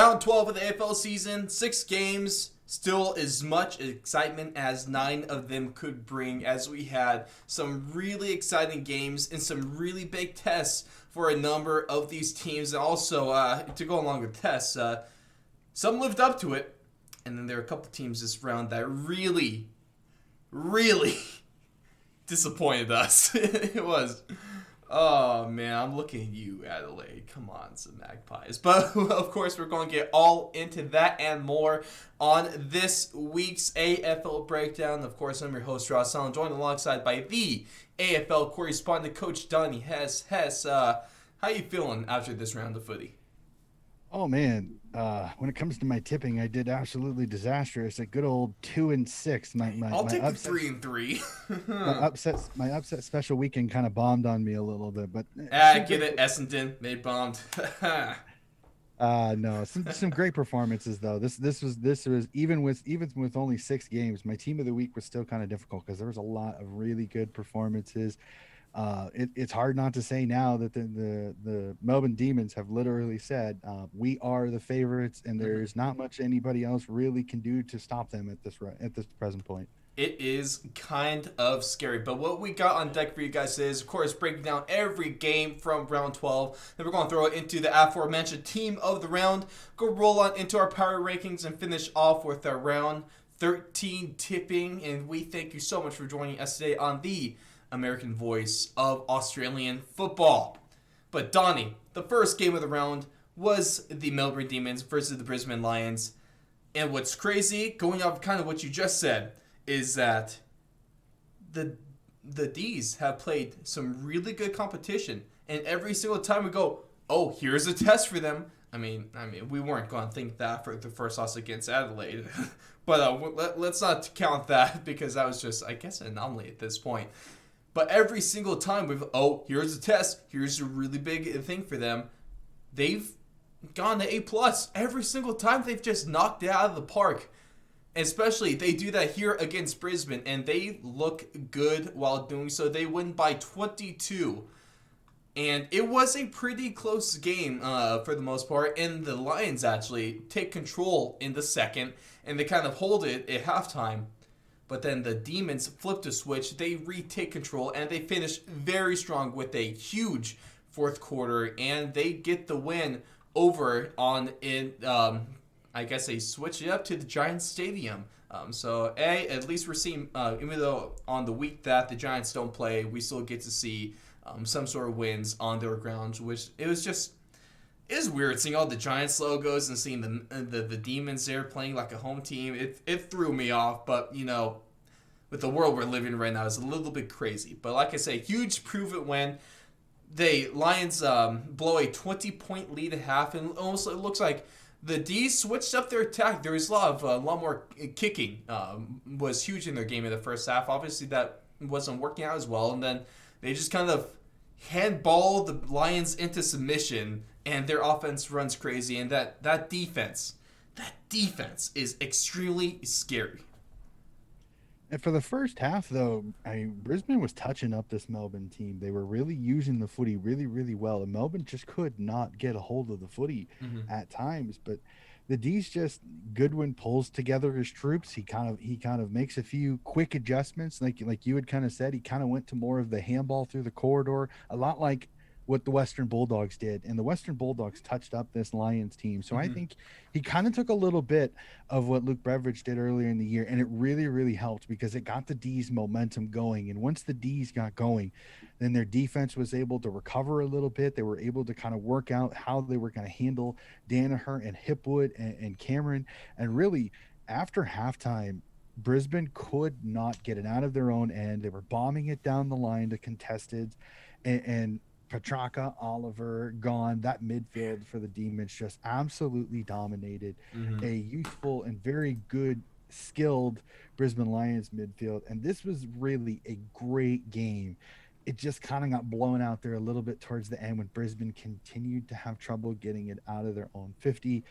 Round 12 of the AFL season, 6 games, still as much excitement as 9 of them could bring, as we had some really exciting games and some really big tests for a number of these teams. And also, to go along with tests, some lived up to it, and then there are a couple teams this round that really, really disappointed us. It was... Oh, man, I'm looking at you, Adelaide. Come on, some Magpies. But, of course, we're going to get all into that and more on this week's AFL Breakdown. Of course, I'm your host, Ross Allen, joined alongside by the AFL correspondent, Coach Donnie Hess. Hess, how you feeling after this round of footy? Oh man, when it comes to my tipping, I did absolutely disastrous. A good old 2-6. I'll take the 3 and 3. My upset special weekend kind of bombed on me a little bit, but Get it, Essendon. They bombed. no, some great performances though. This was even with only 6 games, my team of the week was still kind of difficult because there was a lot of really good performances. It's hard not to say now that the Melbourne Demons have literally said we are the favorites, and there's not much anybody else really can do to stop them at this present point. It is kind of scary. But what we got on deck for you guys is, of course, breaking down every game from round 12. Then we're going to throw it into the aforementioned team of the round, go roll on into our power rankings, and finish off with our round 13 tipping. And we thank you so much for joining us today on the American Voice of Australian Football. But Donnie, the first game of the round was the Melbourne Demons versus the Brisbane Lions. And what's crazy, going off kind of what you just said, is that the Dees have played some really good competition, and every single time we go, oh, here's a test for them. I mean, we weren't going to think that for the first loss against Adelaide, but let's not count that because that was just, I guess, an anomaly at this point. But every single time here's a test, here's a really big thing for them. They've gone to A+. Every single time they've just knocked it out of the park. Especially, they do that here against Brisbane, and they look good while doing so. They win by 22. And it was a pretty close game for the most part. And the Lions actually take control in the second, and they kind of hold it at halftime. But then the Demons flip the switch. They retake control, and they finish very strong with a huge fourth quarter. And they get the win over on I guess they switched it up to the Giants Stadium. At least we're seeing, even though on the week that the Giants don't play, we still get to see some sort of wins on their grounds, which it is weird seeing all the Giants logos and seeing the Demons there playing like a home team. It threw me off, but, with the world we're living in right now, it's a little bit crazy. But like I say, huge prove-it win. The Lions blow a 20-point lead at half, and almost it looks like the Dees switched up their attack. There was a lot more kicking. Was huge in their game in the first half. Obviously, that wasn't working out as well, and then they just kind of handball the Lions into submission, and their offense runs crazy. And that defense is extremely scary. And for the first half, though, Brisbane was touching up this Melbourne team. They were really using the footy really, really well. And Melbourne just could not get a hold of the footy at times. But the D's Goodwin pulls together his troops. He kind of makes a few quick adjustments. Like you had kind of said, he kind of went to more of the handball through the corridor, a lot like what the Western Bulldogs did. And the Western Bulldogs touched up this Lions team. So I think he kind of took a little bit of what Luke Beveridge did earlier in the year, and it really, really helped because it got the D's momentum going. And once the D's got going, then their defense was able to recover a little bit. They were able to kind of work out how they were going to handle Danaher and Hipwood and Cameron. And really, after halftime, Brisbane could not get it out of their own end. They were bombing it down the line to contested, and Petrarca, Oliver, gone. That midfield for the Demons just absolutely dominated. A youthful and very good, skilled Brisbane Lions midfield. And this was really a great game. It just kind of got blown out there a little bit towards the end when Brisbane continued to have trouble getting it out of their own 50.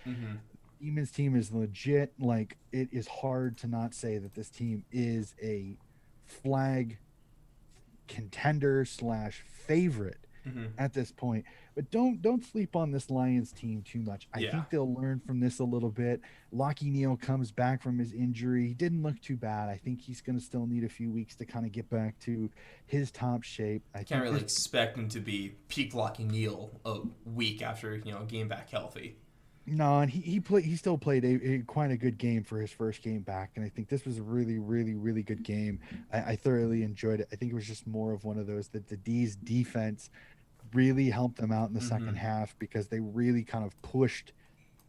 Demons team is legit. Like, it is hard to not say that this team is a flag contender / favorite Mm-hmm. at this point. But don't sleep on this Lions team too much. I Yeah. think they'll learn from this a little bit. Lockie Neal comes back from his injury. He didn't look too bad. I think he's going to still need a few weeks to kind of get back to his top shape. I Can't think really this expect him to be peak Lockie Neal a week after getting back healthy. No, and he still played a quite a good game for his first game back, and I think this was a really really good game. I thoroughly enjoyed it. I think it was just more of one of those that the D's defense really helped them out in the Mm-hmm. second half because they really kind of pushed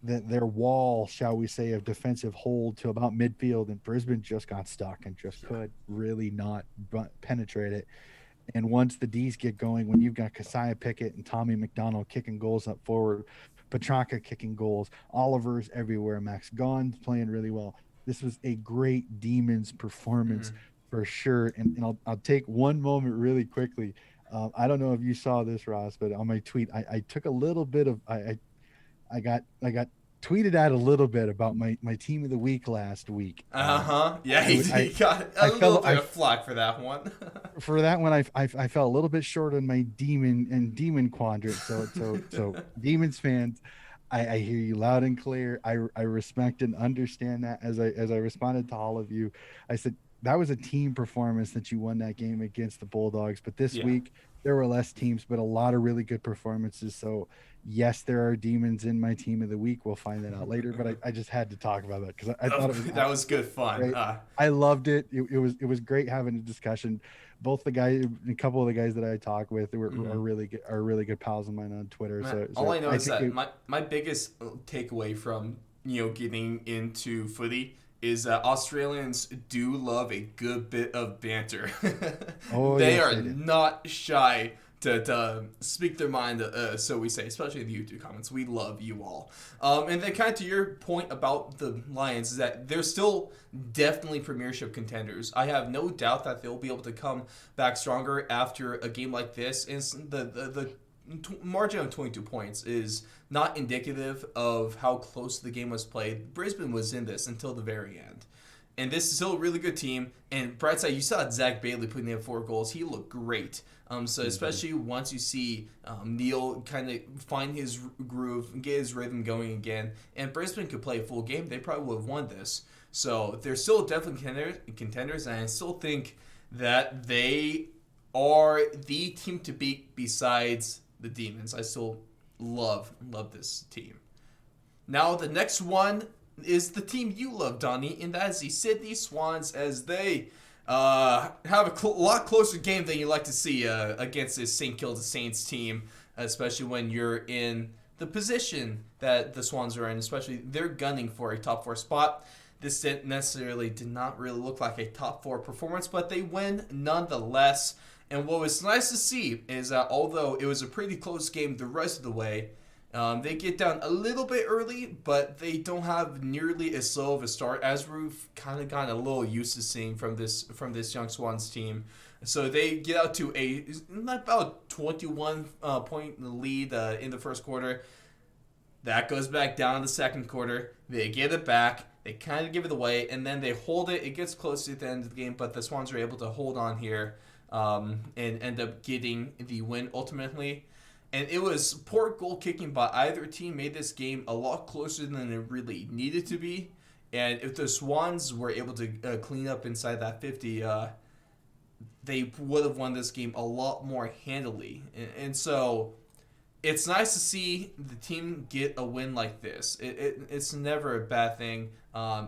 their wall, shall we say, of defensive hold to about midfield, and Brisbane just got stuck and just Yeah. could really not penetrate it. And once the D's get going, when you've got Keziah Pickett and Tommy McDonald kicking goals up forward, Petrarca kicking goals, Oliver's everywhere, Max Gawn's playing really well. This was a great Demons performance Mm-hmm. for sure. And I'll take one moment really quickly. I don't know if you saw this, Ross, but on my tweet, I took a little bit of I got tweeted at a little bit about my team of the week last week. Uh-huh. Yeah, I he got a I little felt bit I of flack for that one. for that one, I fell a little bit short on my demon quadrant. So demons fans, I hear you loud and clear. I respect and understand that. As I responded to all of you, I said that was a team performance that you won that game against the Bulldogs. But this Yeah. week there were less teams, but a lot of really good performances. So yes, there are demons in my team of the week. We'll find that out later. But I just had to talk about that because I thought it was That was good absolutely fun. great. I loved it. It was great having a discussion. Both the guys, a couple of the guys that I talk with, Mhm. are really good pals of mine on Twitter. Man, So all so I know I is think that my biggest takeaway from getting into footy is that Australians do love a good bit of banter. oh They yes are they do. not shy to speak their mind, so we say, especially in the YouTube comments. We love you all. And then, kind of to your point about the Lions, is that they're still definitely premiership contenders. I have no doubt that they'll be able to come back stronger after a game like this. And the margin of 22 points is not indicative of how close the game was played. Brisbane was in this until the very end. And this is still a really good team. And bright side, you saw Zach Bailey putting in 4 goals. He looked great. So Mhm. especially once you see Neil kind of find his groove, get his rhythm going again, and Brisbane could play a full game, they probably would have won this. So they're still definitely contenders, and I still think that they are the team to beat besides the Demons. I still love this team. Now the next one is the team you love, Donnie, and that is the Sydney Swans, as they have a lot closer game than you like to see against this St. Kilda Saints team, especially when you're in the position that the Swans are in, especially they're gunning for a top 4 spot. This didn't necessarily did not really look like a top 4 performance, but they win nonetheless. And what was nice to see is that although it was a pretty close game the rest of the way, they get down a little bit early, but they don't have nearly as slow of a start as we've kind of gotten a little used to seeing from this young Swans team. So they get out to about 21 point lead in the first quarter. That goes back down in the second quarter. They get it back. They kind of give it away, and then they hold it. It gets close to the end of the game, but the Swans are able to hold on here and end up getting the win ultimately. And it was poor goal kicking by either team made this game a lot closer than it really needed to be. And if the Swans were able to clean up inside that 50, they would have won this game a lot more handily. And so it's nice to see the team get a win like this. It's never a bad thing.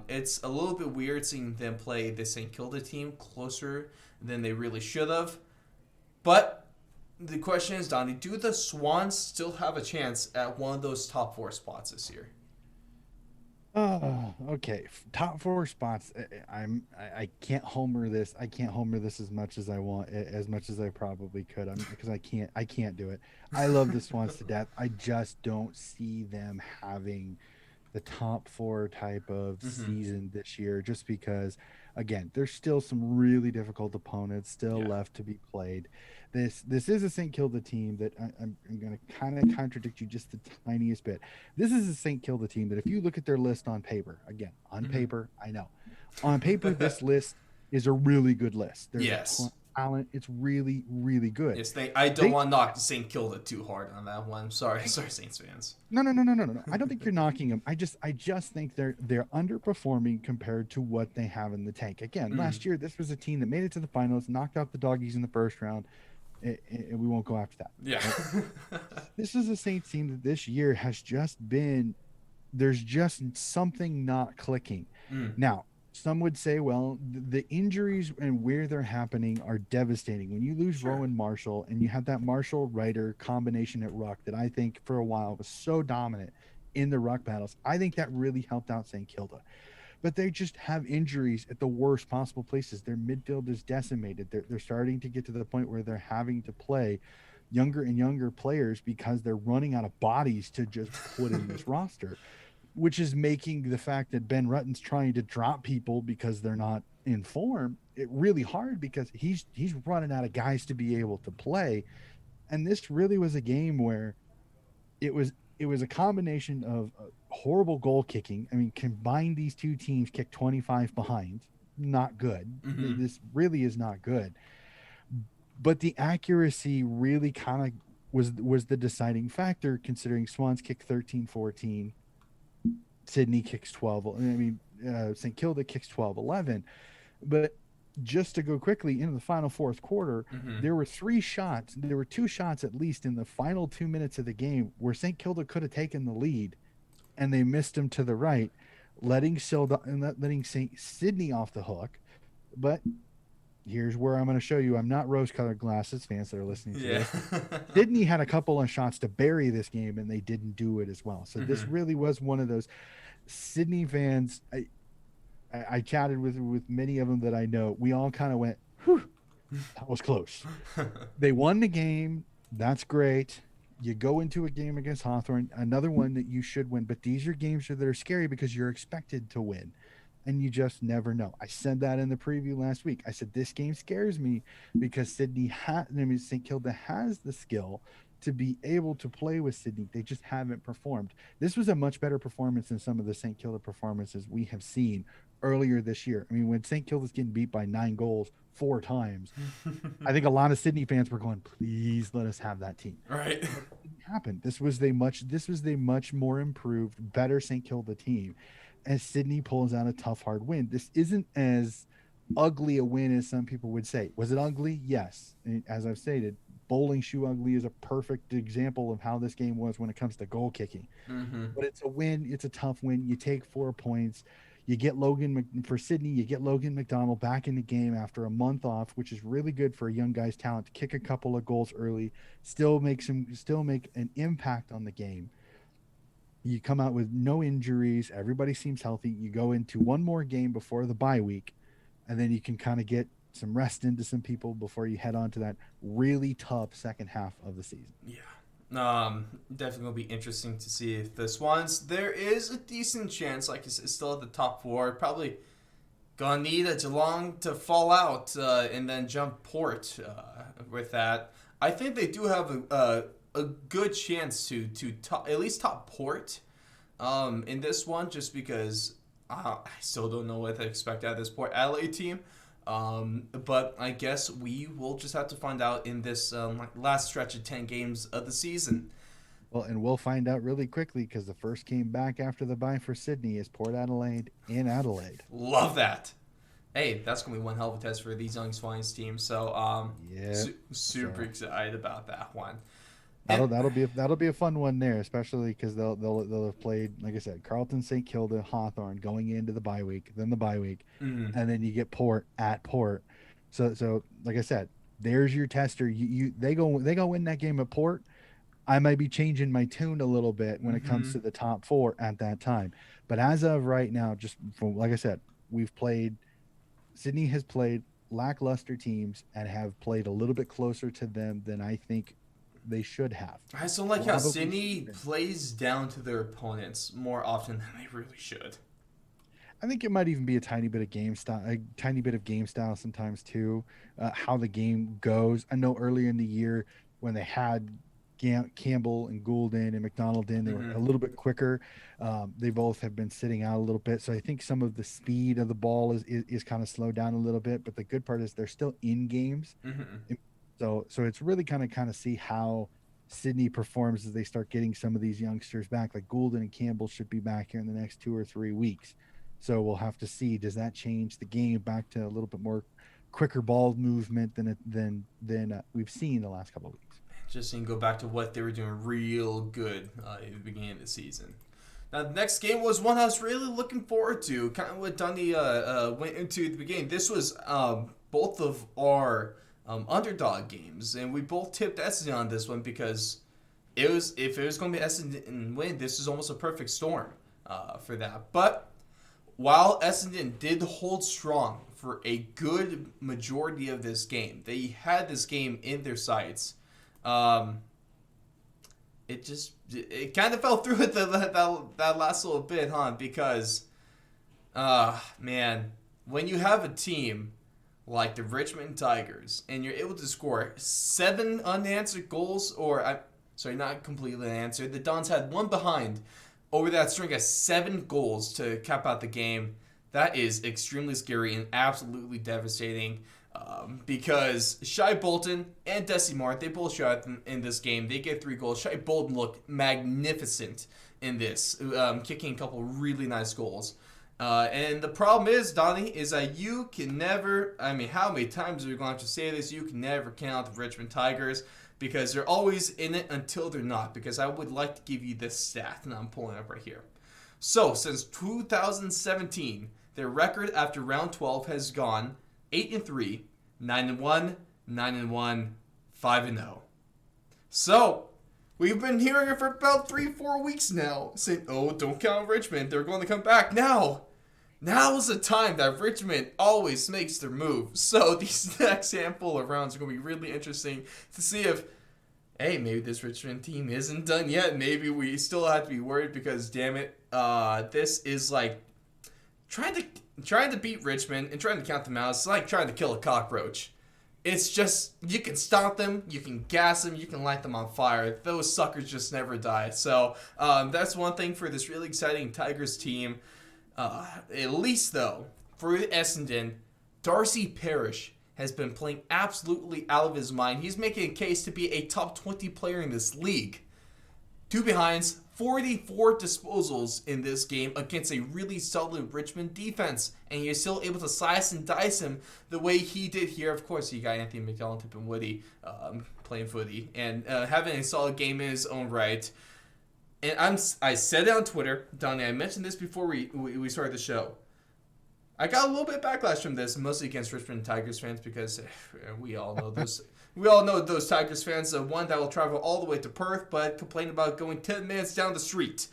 It's a little bit weird seeing them play the St. Kilda team closer than they really should have. But the question is, Donnie, do the Swans still have a chance at one of those top 4 spots this year? Okay. Top 4 spots. I can't homer this. I can't homer this as much as I want, as much as I probably could. Because I can't do it. I love the Swans to death. I just don't see them having the top 4 type of Mm-hmm. season this year, just because again there's still some really difficult opponents still Yeah. left to be played. This is a St. Kilda team that I'm going to kind of contradict you just the tiniest bit. This is a St. Kilda team that if you look at their list on paper, again on Mm-hmm. paper, I know on paper this list is a really good list. There's a ton Yes. talent. It's really, really good. Yes, I don't They want to knock St. Kilda too hard on that one. Sorry, I, sorry, Saints fans. no. I don't think you're knocking them. I just think they're underperforming compared to what they have in the tank. Again, Mm, last year this was a team that made it to the finals, knocked out the doggies in the first round, and we won't go after that. yeah. Right? This is a Saints team that this year has just been there's just something not clicking. mm, Now, some would say, well, the injuries and where they're happening are devastating. When you lose sure. Rowan Marshall and you have that Marshall Ryder combination at ruck that I think for a while was so dominant in the ruck battles, I think that really helped out St. Kilda. But they just have injuries at the worst possible places. Their midfield is decimated. They're starting to get to the point where they're having to play younger and younger players because they're running out of bodies to just put in this roster, which is making the fact that Ben Rutten's trying to drop people because they're not in form it really hard because he's running out of guys to be able to play. And this really was a game where it was a combination of horrible goal kicking. I mean, combined these two teams kicked 25 behind. Not good. Mm-hmm. This really is not good. But the accuracy really kind of was the deciding factor considering Swans kick 13-14, Sydney kicks 12. I mean, St. Kilda kicks 12-11. But just to go quickly into the final fourth quarter, Mm-hmm. there were three shots. There were two shots at least in the final 2 minutes of the game where St. Kilda could have taken the lead, and they missed him to the right, letting St. Sydney off the hook. But here's where I'm going to show you I'm not rose-colored glasses fans that are listening to Yeah. this. Sydney had a couple of shots to bury this game, and they didn't do it as well. So this Mm-hmm. really was one of those Sydney fans. I chatted with many of them that I know. We all kind of went, whew, that was close. They won the game. That's great. You go into a game against Hawthorn, another one that you should win. But these are games that are scary because you're expected to win. And you just never know. I said that in the preview last week. I said this game scares me because St. Kilda has the skill to be able to play with Sydney. They just haven't performed. This was a much better performance than some of the St. Kilda performances we have seen earlier this year. I mean, when St. Kilda's getting beat by 9 goals 4 times, I think a lot of Sydney fans were going, "Please let us have that team." Right. But it didn't happen. This was the much more improved, better St. Kilda team, and Sydney pulls out a tough, hard win. This isn't as ugly a win as some people would say. Was it ugly? Yes. And as I've stated, bowling shoe ugly is a perfect example of how this game was when it comes to goal kicking. Mm-hmm. But it's a win. It's a tough win. You take 4 points. You get for Sydney. You get Logan McDonald back in the game after a month off, which is really good for a young guy's talent to kick a couple of goals early, still make an impact on the game. You come out with no injuries. Everybody seems healthy. You go into one more game before the bye week, and then you can kind of get some rest into some people before you head on to that really tough second half of the season. Yeah. Definitely gonna be interesting to see if the Swans. There is a decent chance, like it's still at the top four. Probably gonna need a Geelong to fall out and then jump Port with that. I think they do have a good chance to top, at least top Port in this one, just because I still don't know what to expect out of this Port Adelaide team. But I guess we will just have to find out in this last stretch of 10 games of the season. Well, and we'll find out really quickly because the first game back after the bye for Sydney is Port Adelaide in Adelaide. Love that. Hey, that's going to be one hell of a test for these young Swines teams. So, Yeah, super so excited about that one. that'll And that'll be a fun one there, especially because they'll have played, like I said, Carlton, St. Kilda, Hawthorn going into the bye week, then the bye week, mm, and then you get Port at Port. So like I said, there's your tester. They go win that game at Port. I might be changing my tune a little bit when it comes mm-hmm. to the top four at that time. But as of right now, just from like I said, we've played. Sydney has played lackluster teams and have played a little bit closer to them than I think they should have. I still like how Probably Sydney should have. plays down to their opponents more often than they really should. I think it might even be a tiny bit of game style sometimes too. How the game goes. I know earlier in the year when they had Campbell and Goulden and McDonald in. They were a Mm-hmm. little bit quicker. They both have been sitting out a little bit, so I think some of the speed of the ball is kind of slowed down a little bit. But the good part is they're still in games, Mm-hmm. so it's really kind of see how Sydney performs as they start getting some of these youngsters back. Like Goulden and Campbell should be back here in the next 2 or 3 weeks. So we'll have to see, does that change the game back to a little bit more quicker ball movement than we've seen the last couple of weeks. Just so you can go back to what they were doing real good at the beginning of the season. Now, the next game was one I was really looking forward to. Kind of what Dunny went into at the beginning. This was both of our underdog games, and we both tipped Essendon on this one because if it was going to be Essendon win, this is almost a perfect storm for that. But while Essendon did hold strong for a good majority of this game, they had this game in their sights. Um, it kind of fell through at that last little bit, huh? Because, man, when you have a team like the Richmond Tigers and you're able to score 7 unanswered goals, sorry, not completely unanswered. The Dons had one behind over that string of 7 goals to cap out the game. That is extremely scary and absolutely devastating. Because Shai Bolton and Desi Martin, they both shot in this game. They get 3 goals. Shai Bolton looked magnificent in this, kicking a couple really nice goals. And the problem is, Donnie, is that you can never, how many times are we going to say this? You can never count the Richmond Tigers because they're always in it until they're not. Because I would like to give you this stat, and I'm pulling it up right here. So, since 2017, their record after round 12 has gone 8-3, 9-1, 9-1, 5-0. So, we've been hearing it for about 3-4 weeks now, saying, "Oh, don't count Richmond. They're going to come back now." Now is the time that Richmond always makes their move. So these next handful of rounds are going to be really interesting to see if, hey, maybe this Richmond team isn't done yet. Maybe we still have to be worried because, damn it, this is like trying to beat Richmond and trying to count them out. It's like trying to kill a cockroach. It's just, you can stop them, you can gas them, you can light them on fire. Those suckers just never die. So that's one thing for this really exciting Tigers team. At least, though, for Essendon, Darcy Parish has been playing absolutely out of his mind. He's making a case to be a top 20 player in this league. 2 behinds, 44 disposals in this game against a really solid Richmond defense. And you're still able to slice and dice him the way he did here. Of course, you got Anthony McDonald, Tip, and Woody playing footy and having a solid game in his own right. And I said it on Twitter, Donnie, I mentioned this before we started the show. I got a little bit of backlash from this, mostly against Richmond Tigers fans, because we all know those. We all know those Tigers fans. The one that will travel all the way to Perth, but complain about going 10 minutes down the street.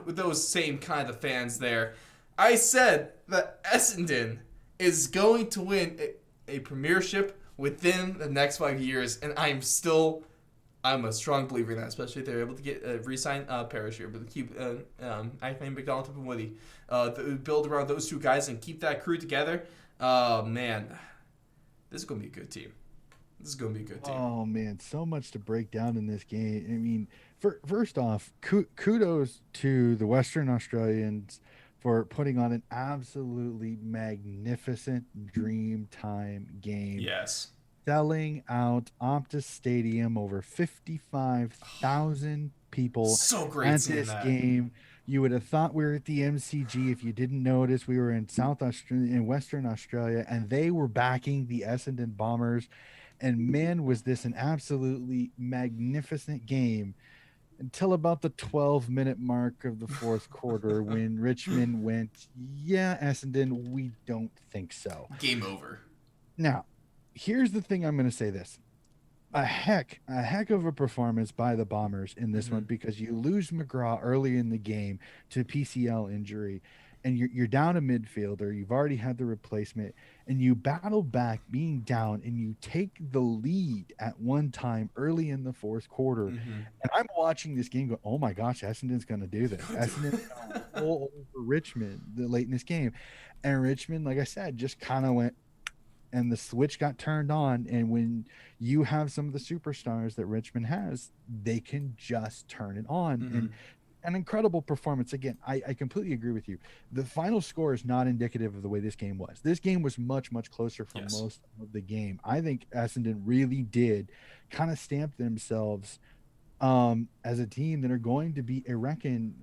With those same kind of fans there. I said that Essendon is going to win a premiership within the next 5 years, and I'm a strong believer in that, especially if they're able to get re-sign Parrish here, but keep Anthony McDonald and Woody, build around those 2 guys and keep that crew together. Man, this is going to be a good team. Oh man, so much to break down in this game. I mean, first off, kudos to the Western Australians for putting on an absolutely magnificent dream time game. Yes. Selling out Optus Stadium, over 55,000 people So great at seeing this that. game. You would have thought we were at the MCG. If you didn't notice, we were in South Australia, in Western Australia, and they were backing the Essendon Bombers. And man, was this an absolutely magnificent game until about the 12-minute mark of the fourth quarter when Richmond went, "Yeah, Essendon, we don't think so." Game over. Now, here's the thing. I'm going to say this. A heck of a performance by the Bombers in this one, because you lose McGraw early in the game to PCL injury, and you're down a midfielder. You've already had the replacement, and you battle back being down, and you take the lead at one time early in the fourth quarter. And I'm watching this game go, "Oh my gosh, Essendon's going to do this. Essendon's going to pull over Richmond late in this game." And Richmond, like I said, just kind of went, and the switch got turned on. And when you have some of the superstars that Richmond has, they can just turn it on. Mm-hmm. And an incredible performance. Again, I completely agree with you. The final score is not indicative of the way this game was. This game was much, much closer for Yes. most of the game. I think Essendon really did kind of stamp themselves as a team that are going to be reckoned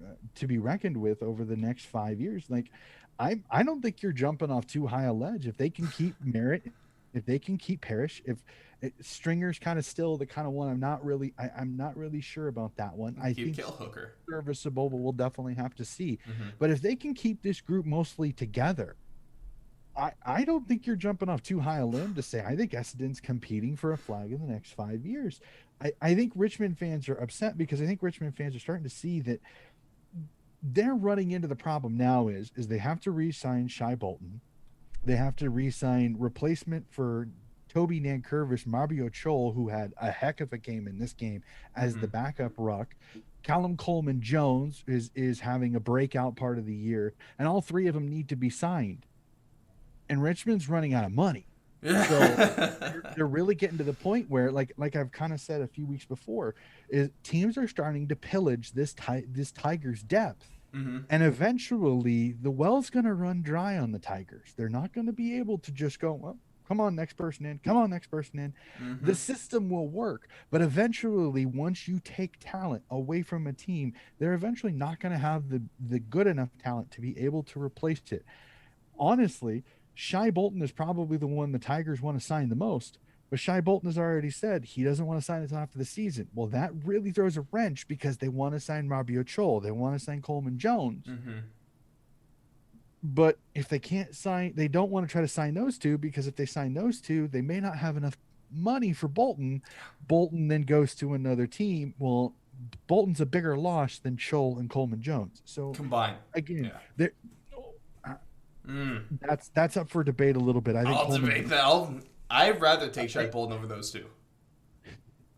with over the next 5 years. Like, I don't think you're jumping off too high a ledge if they can keep Merritt, if they can keep Parrish, if Stringer's kind of still the kind of one I'm not really sure about that one. I Keep think Kill Hooker. serviceable, but we'll definitely have to see. Mm-hmm. But if they can keep this group mostly together, I don't think you're jumping off too high a limb to say I think Essendon's competing for a flag in the next 5 years. I think Richmond fans are upset because I think Richmond fans are starting to see that they're running into the problem now is they have to re-sign Shai Bolton. They have to re-sign replacement for Toby Nankervis, Marbio Chol, who had a heck of a game in this game as the backup ruck. Callum Coleman Jones is having a breakout part of the year, and all three of them need to be signed. And Richmond's running out of money. So they're really getting to the point where, like I've kind of said a few weeks before, is teams are starting to pillage this Tigers depth. Mm-hmm. And eventually the well's going to run dry on the Tigers. They're not going to be able to just go, well, come on, next person in. Come on, next person in. Mm-hmm. The system will work. But eventually, once you take talent away from a team, they're eventually not going to have the good enough talent to be able to replace it. Honestly, Shai Bolton is probably the one the Tigers want to sign the most. But Shai Bolton has already said he doesn't want to sign until after the season. Well, that really throws a wrench because they want to sign Marbio Chol. They want to sign Coleman Jones. Mm-hmm. But if they can't sign, they don't want to try to sign those two because if they sign those two, they may not have enough money for Bolton. Bolton then goes to another team. Well, Bolton's a bigger loss than Chol and Coleman Jones. So combined, again, yeah. That's up for debate a little bit. I think I'll debate that. I'd rather take Shai Bolton over those two.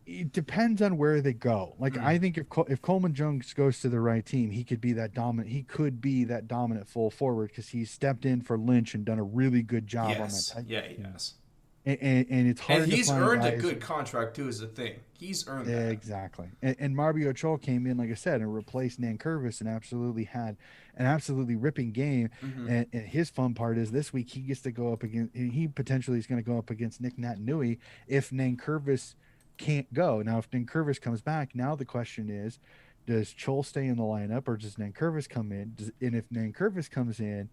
It depends on where they go. Like I think if Coleman Jones goes to the right team, he could be that dominant. He could be that dominant full forward because he's stepped in for Lynch and done a really good job on that type. Yeah, he has. And it's hard. And he's to find earned guys. A good contract too. Is the thing. He's earned that. Exactly. And Marbio Chol came in, like I said, and replaced Nankervis and absolutely had an absolutely ripping game. Mm-hmm. And his fun part is this week he gets to go up against. He potentially is going to go up against Nick Natanui if Nankervis can't go. Now, if Nankervis comes back, now the question is, does Chol stay in the lineup or does Nankervis come in? And if Nankervis comes in,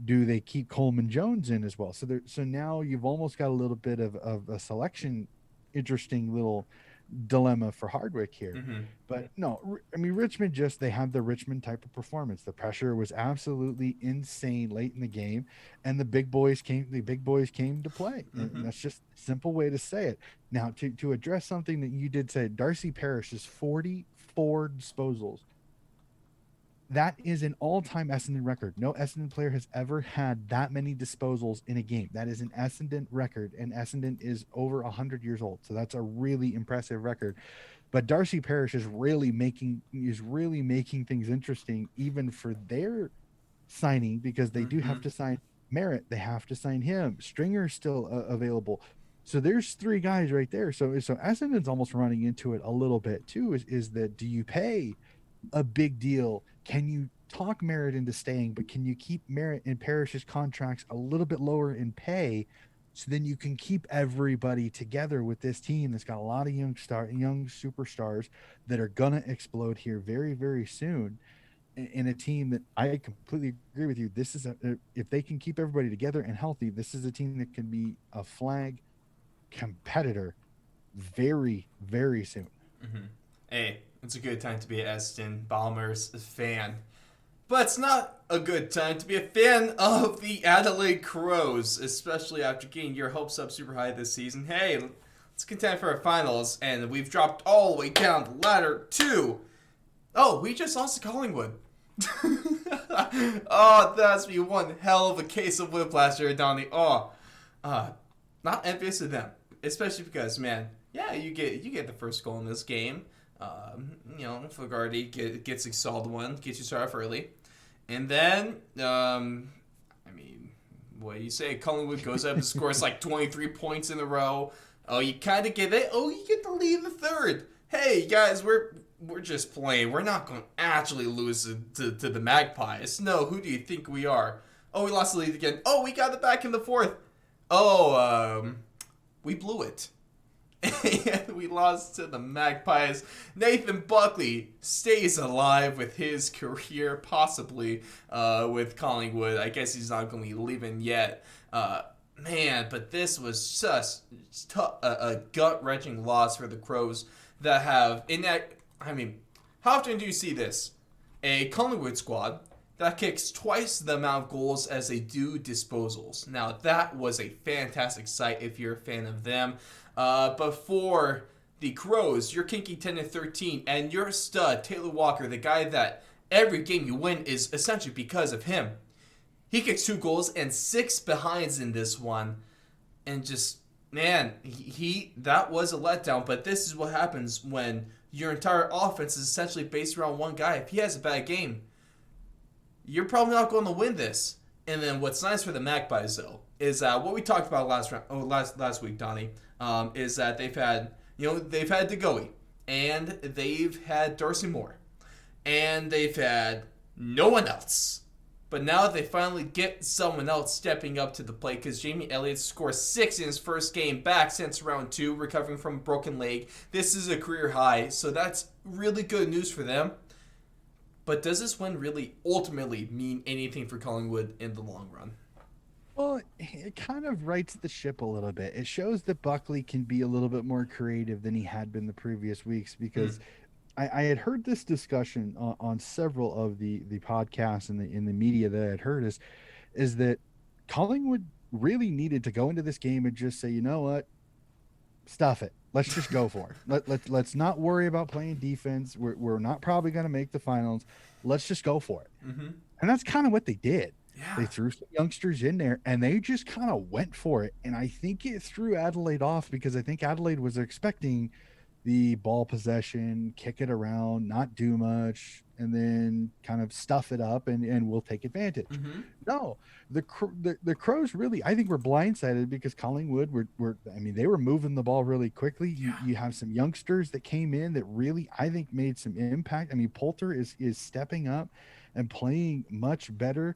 do they keep Coleman Jones in as well? So now you've almost got a little bit of a selection, interesting little dilemma for Hardwick here. Mm-hmm. But no, I mean, Richmond they have the Richmond type of performance. The pressure was absolutely insane late in the game, and the big boys came to play. Mm-hmm. And that's just a simple way to say it. Now, to address something that you did say, Darcy Parish is 44 disposals. That is an all-time Essendon record. No Essendon player has ever had that many disposals in a game. That is an Essendon record, and Essendon is over 100 years old. So that's a really impressive record. But Darcy Parish is really making things interesting, even for their signing, because they do have to sign Merritt. They have to sign him. Stringer's still available. So there's three guys right there. So Essendon's almost running into it a little bit too. Is that, do you pay a big deal? Can you talk Merritt into staying, but can you keep Merritt and Parrish's contracts a little bit lower in pay, so then you can keep everybody together with this team that's got a lot of young superstars that are gonna explode here very, very soon, in a team that I completely agree with you. This is if they can keep everybody together and healthy, this is a team that can be a flag competitor very, very soon. Mm-hmm. Hey, it's a good time to be an Essendon Bombers fan. But it's not a good time to be a fan of the Adelaide Crows, especially after getting your hopes up super high this season. Hey, let's contend for our finals, and we've dropped all the way down the ladder to... Oh, we just lost to Collingwood. Oh, that's me one hell of a case of whiplash here, Donnie. Oh, not envious of them, especially because, man, yeah, you get the first goal in this game. Fogarty gets a solid one, gets you started off early. And then, what you say? Collingwood goes up and scores like 23 points in a row. Oh, you kind of get it. Oh, you get the lead in the third. Hey, guys, we're just playing. We're not going to actually lose to the Magpies. No, who do you think we are? Oh, we lost the lead again. Oh, we got it back in the fourth. Oh, we blew it. And we lost to the Magpies. Nathan Buckley stays alive with his career, possibly with Collingwood. I guess he's not going to be leaving yet. Man, but this was just a gut-wrenching loss for the Crows that have... how often do you see this? A Collingwood squad that kicks twice the amount of goals as they do disposals. Now, that was a fantastic sight if you're a fan of them. But for the Crows, you're kicking 10-13, and your stud, Taylor Walker, the guy that every game you win is essentially because of him. He kicks 2 goals and 6 behinds in this one. And just, man, that was a letdown. But this is what happens when your entire offense is essentially based around one guy. If he has a bad game, you're probably not going to win this. And then what's nice for the Magpies, though, is what we talked about last week, Donnie, is that they've had DeGoey, and they've had Darcy Moore, and they've had no one else. But now they finally get someone else stepping up to the plate because Jamie Elliott scores 6 in his first game back since round 2, recovering from a broken leg. This is a career high, so that's really good news for them. But does this win really ultimately mean anything for Collingwood in the long run? Well, it kind of rights the ship a little bit. It shows that Buckley can be a little bit more creative than he had been the previous weeks because I had heard this discussion on several of the podcasts and in the media that I had heard is that Collingwood really needed to go into this game and just say, you know what, stuff it. Let's just go for it. Let's not worry about playing defense. We're not probably going to make the finals. Let's just go for it. Mm-hmm. And that's kind of what they did. Yeah. They threw some youngsters in there, and they just kind of went for it. And I think it threw Adelaide off because I think Adelaide was expecting the ball possession, kick it around, not do much, and then kind of stuff it up, and we'll take advantage. Mm-hmm. No, the Crows really, I think, were blindsided because Collingwood they were moving the ball really quickly. Yeah. You have some youngsters that came in that really, I think, made some impact. I mean, Poulter is stepping up and playing much better.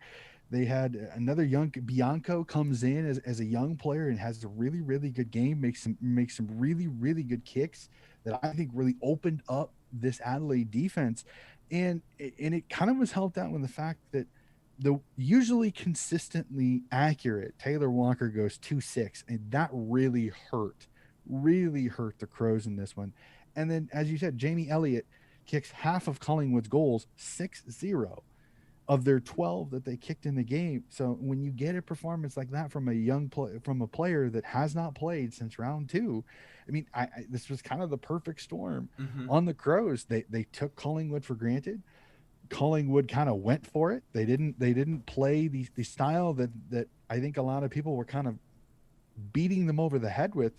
They had another young Bianco comes in as a young player and has a really, really good game, makes some really, really good kicks that I think really opened up this Adelaide defense. And it kind of was helped out with the fact that the usually consistently accurate Taylor Walker goes 2-6, and that really hurt the Crows in this one. And then, as you said, Jamie Elliott kicks half of Collingwood's goals, 6-0 of their 12 that they kicked in the game. So when you get a performance like that from a player that has not played since round 2, I mean, this was kind of the perfect storm on the Crows. They took Collingwood for granted. Collingwood kind of went for it. They didn't play the style that I think a lot of people were kind of beating them over the head with.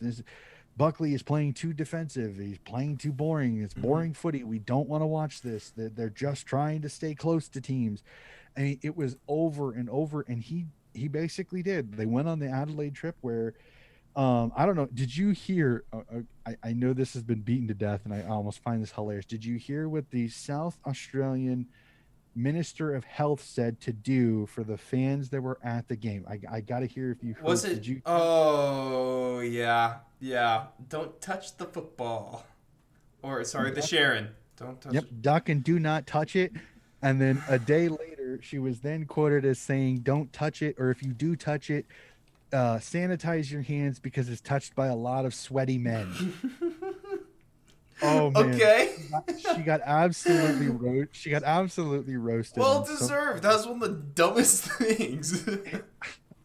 Buckley is playing too defensive. He's playing too boring. It's boring footy. We don't want to watch this. They're just trying to stay close to teams. I mean, it was over and over, and he basically did. They went on the Adelaide trip where, I don't know. Did you hear? I know this has been beaten to death, and I almost find this hilarious. Did you hear what the South Australian Minister of Health said to do for the fans that were at the game? I got to hear if you heard. Was it? Did you? Oh, yeah. Don't touch the football. Or, sorry, the Sharon. Don't touch it. Duck and do not touch it. And then a day later, she was then quoted as saying, don't touch it, or if you do touch it, sanitize your hands because it's touched by a lot of sweaty men. Oh man! Okay. She got absolutely roasted. Well deserved. That was one of the dumbest things.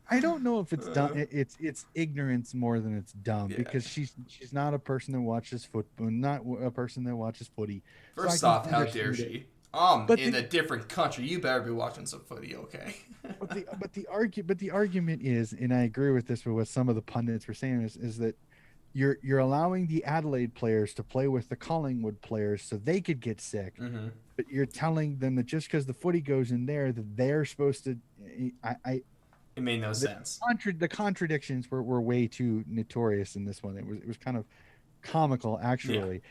I don't know if it's dumb. It's ignorance more than it's dumb because she's not a person that watches football, not a person that watches footy. First off, how dare she? In a different country, you better be watching some footy, okay? but the argument is, and I agree with this, with what some of the pundits were saying is that you're allowing the Adelaide players to play with the Collingwood players so they could get sick, but you're telling them that just because the footy goes in there that they're supposed to. It made no The sense. the contradictions were way too notorious in this one. It was kind of comical Yeah. actually.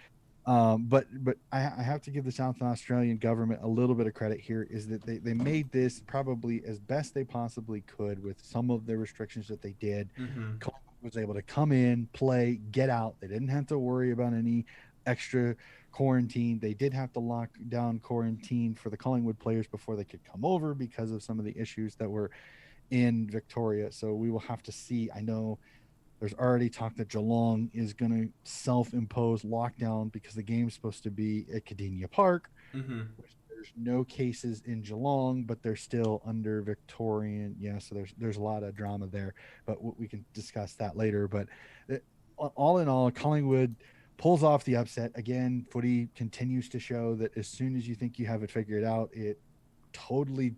But I have to give the South Australian government a little bit of credit here, is that they made this probably as best they possibly could with some of the restrictions that they did. Mm-hmm. Collingwood was able to come in, play, get out. They didn't have to worry about any extra quarantine. They did have to lock down quarantine for the Collingwood players before they could come over because of some of the issues that were in Victoria. So we will have to see. I know there's already talk that Geelong is going to self-impose lockdown because the game's supposed to be at Cadinia Park, Mm-hmm. which there's no cases in Geelong, but they're still under Victorian. Yeah, so there's a lot of drama there, but we can discuss that later. But all in all, Collingwood pulls off the upset again. Footy continues to show that as soon as you think you have it figured out, it totally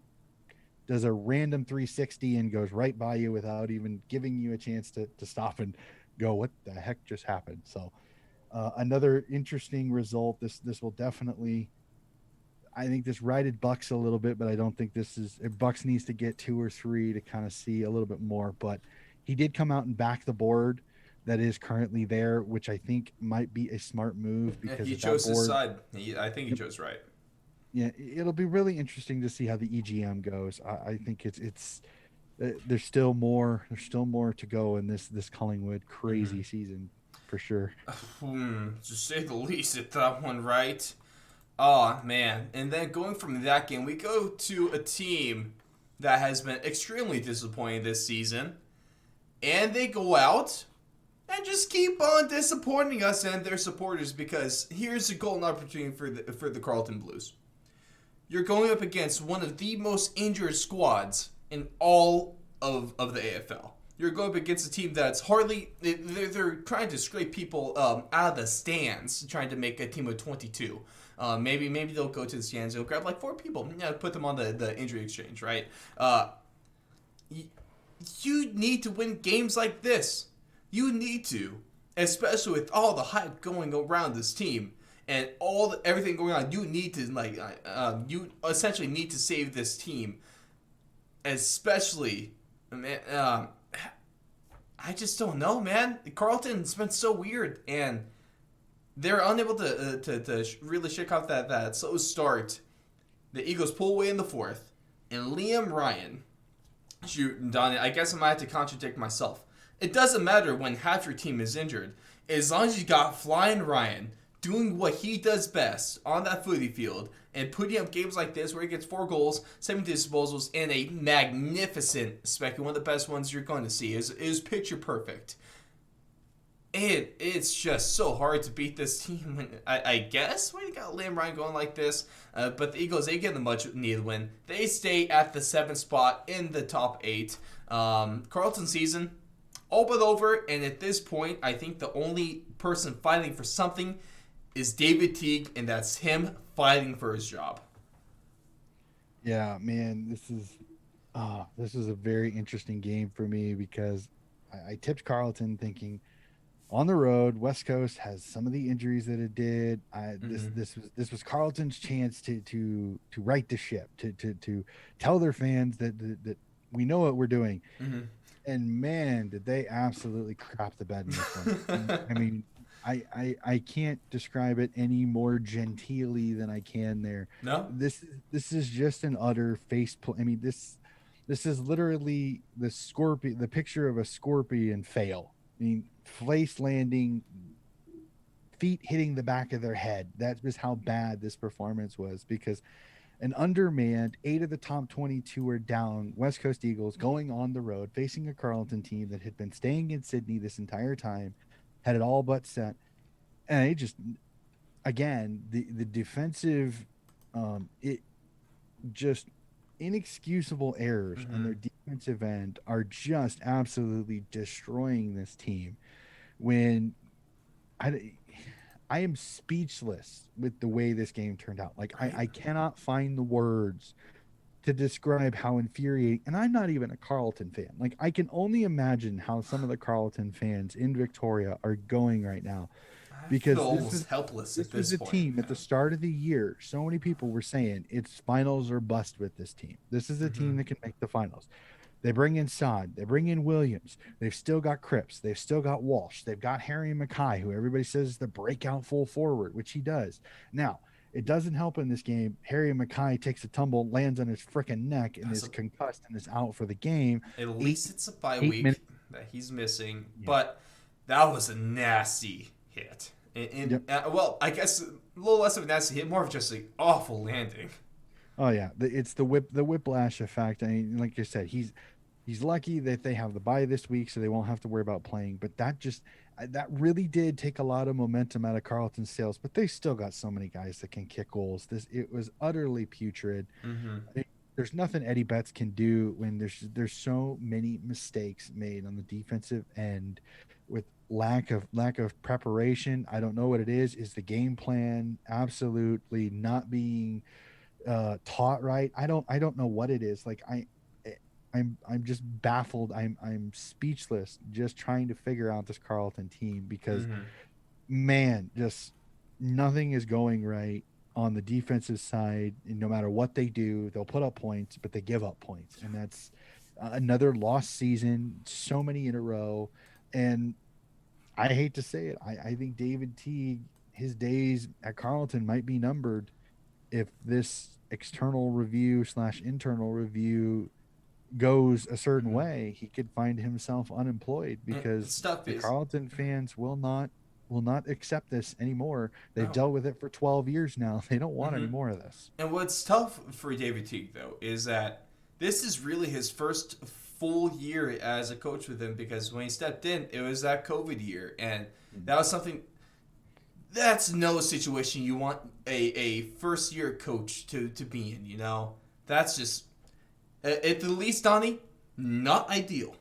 does a random 360 and goes right by you without even giving you a chance to stop and go, what the heck just happened? So another interesting result. This will definitely, I think this righted Bucks a little bit, but I don't think this is, Bucks needs to get 2 or 3 to kind of see a little bit more. But he did come out and back the board that is currently there, which I think might be a smart move Yeah, because he if that chose his board, side. I think he chose right. yeah, it'll be really interesting to see how the EGM goes. I think it's there's still more to go in this Collingwood Mm-hmm. crazy season for sure. To say the least, at that one, right? Oh man! And then going from that game, we go to a team that has been extremely disappointing this season, and they go out and just keep on disappointing us and their supporters. Because here's a golden opportunity for the Carlton Blues. You're going up against one of the most injured squads in all of the AFL. You're going up against a team that's hardly they're trying to scrape people out of the stands, trying to make a team of 22. Maybe they'll go to the stands. They'll grab like 4 people, put them on the injury exchange, right? Y- you need to win games like this. You need to, especially with all the hype going around this team and everything going on. You need to you essentially need to save this team, especially. Man, I just don't know, man. Carlton's been so weird, and they're unable to really shake off that slow start. The Eagles pull away in the fourth, and Liam Ryan shoot, Donnie, I guess I might have to contradict myself. It doesn't matter when half your team is injured. As long as you got Flying Ryan doing what he does best on that footy field and putting up games like this where he gets 4 goals, 7 disposals, and a magnificent spec, one of the best ones you're going to see. Is picture perfect. It's just so hard to beat this team. I guess when you got Liam Ryan going like this, but the Eagles, they get the much needed win. They stay at the 7th spot in the top 8. Carlton season all but over, and at this point, I think the only person fighting for something is David Teague, and that's him fighting for his job. Yeah, man, this is a very interesting game for me because I tipped Carlton thinking on the road, West Coast has some of the injuries that it did. Mm-hmm. This was Carlton's chance to right the ship, to tell their fans that we know what we're doing. Mm-hmm. And man, did they absolutely crap the bed in this one. I mean, I can't describe it any more genteelly than I can there. No? This is just an utter face I mean, this is literally the picture of a scorpion fail. I mean, face landing, feet hitting the back of their head. That was how bad this performance was because an undermanned 8 of the top 22 are down. West Coast Eagles going on the road, facing a Carlton team that had been staying in Sydney this entire time, had it all but set. And it just, again, the defensive, it just inexcusable errors on Mm-hmm. their defensive end are just absolutely destroying this team. When I, I am speechless with the way this game turned out. Like Right? I cannot find the words to describe how infuriating. And I'm not even a Carlton fan. Like I can only imagine how some of the Carlton fans in Victoria are going right now I feel because almost helpless at this was this a point, team at the man. start of the year. So many people were saying it's finals or bust with this team. This is a Mm-hmm. team that can make the finals. They bring in Sod. They bring in Williams. They've still got Cripps. They've still got Walsh. They've got Harry Mackay, who everybody says is the breakout full forward, which he does. Now, it doesn't help in this game. Harry Mackay takes a tumble, lands on his freaking neck, and That's is a, concussed and is out for the game. at Eight least it's a bye 8 minutes. week that he's missing, Yeah. but that was a nasty hit. Yep. Well, I guess a little less of a nasty hit, more of just an awful landing. Oh yeah, it's the whiplash effect. I mean, like you said, he's lucky that they have the bye this week, so they won't have to worry about playing. But that really did take a lot of momentum out of Carlton's sails. But they still got so many guys that can kick goals. It was utterly putrid. Mm-hmm. I mean, there's nothing Eddie Betts can do when there's so many mistakes made on the defensive end with lack of preparation. I don't know what it is. Is the game plan absolutely not being taught right? I don't know what it is. Like I'm just baffled. I'm speechless just trying to figure out this Carlton team because Mm-hmm. man, just nothing is going right on the defensive side. And no matter what they do, they'll put up points, but they give up points, and that's another lost season. So many in a row, and I hate to say it. I think David Teague, his days at Carlton might be numbered if this external review slash internal review goes a certain Mm-hmm. way. He could find himself unemployed And the because stuff the is, Carlton fans will not accept this anymore. They've no. dealt with it for 12 years now. They don't want any Mm-hmm. more of this. And what's tough for David Teague, though, is that this is really his first full year as a coach with him because when he stepped in, it was that COVID year. And that was something that's no situation you want a first year coach to be in, you know? That's just, at the least, Donnie, not ideal.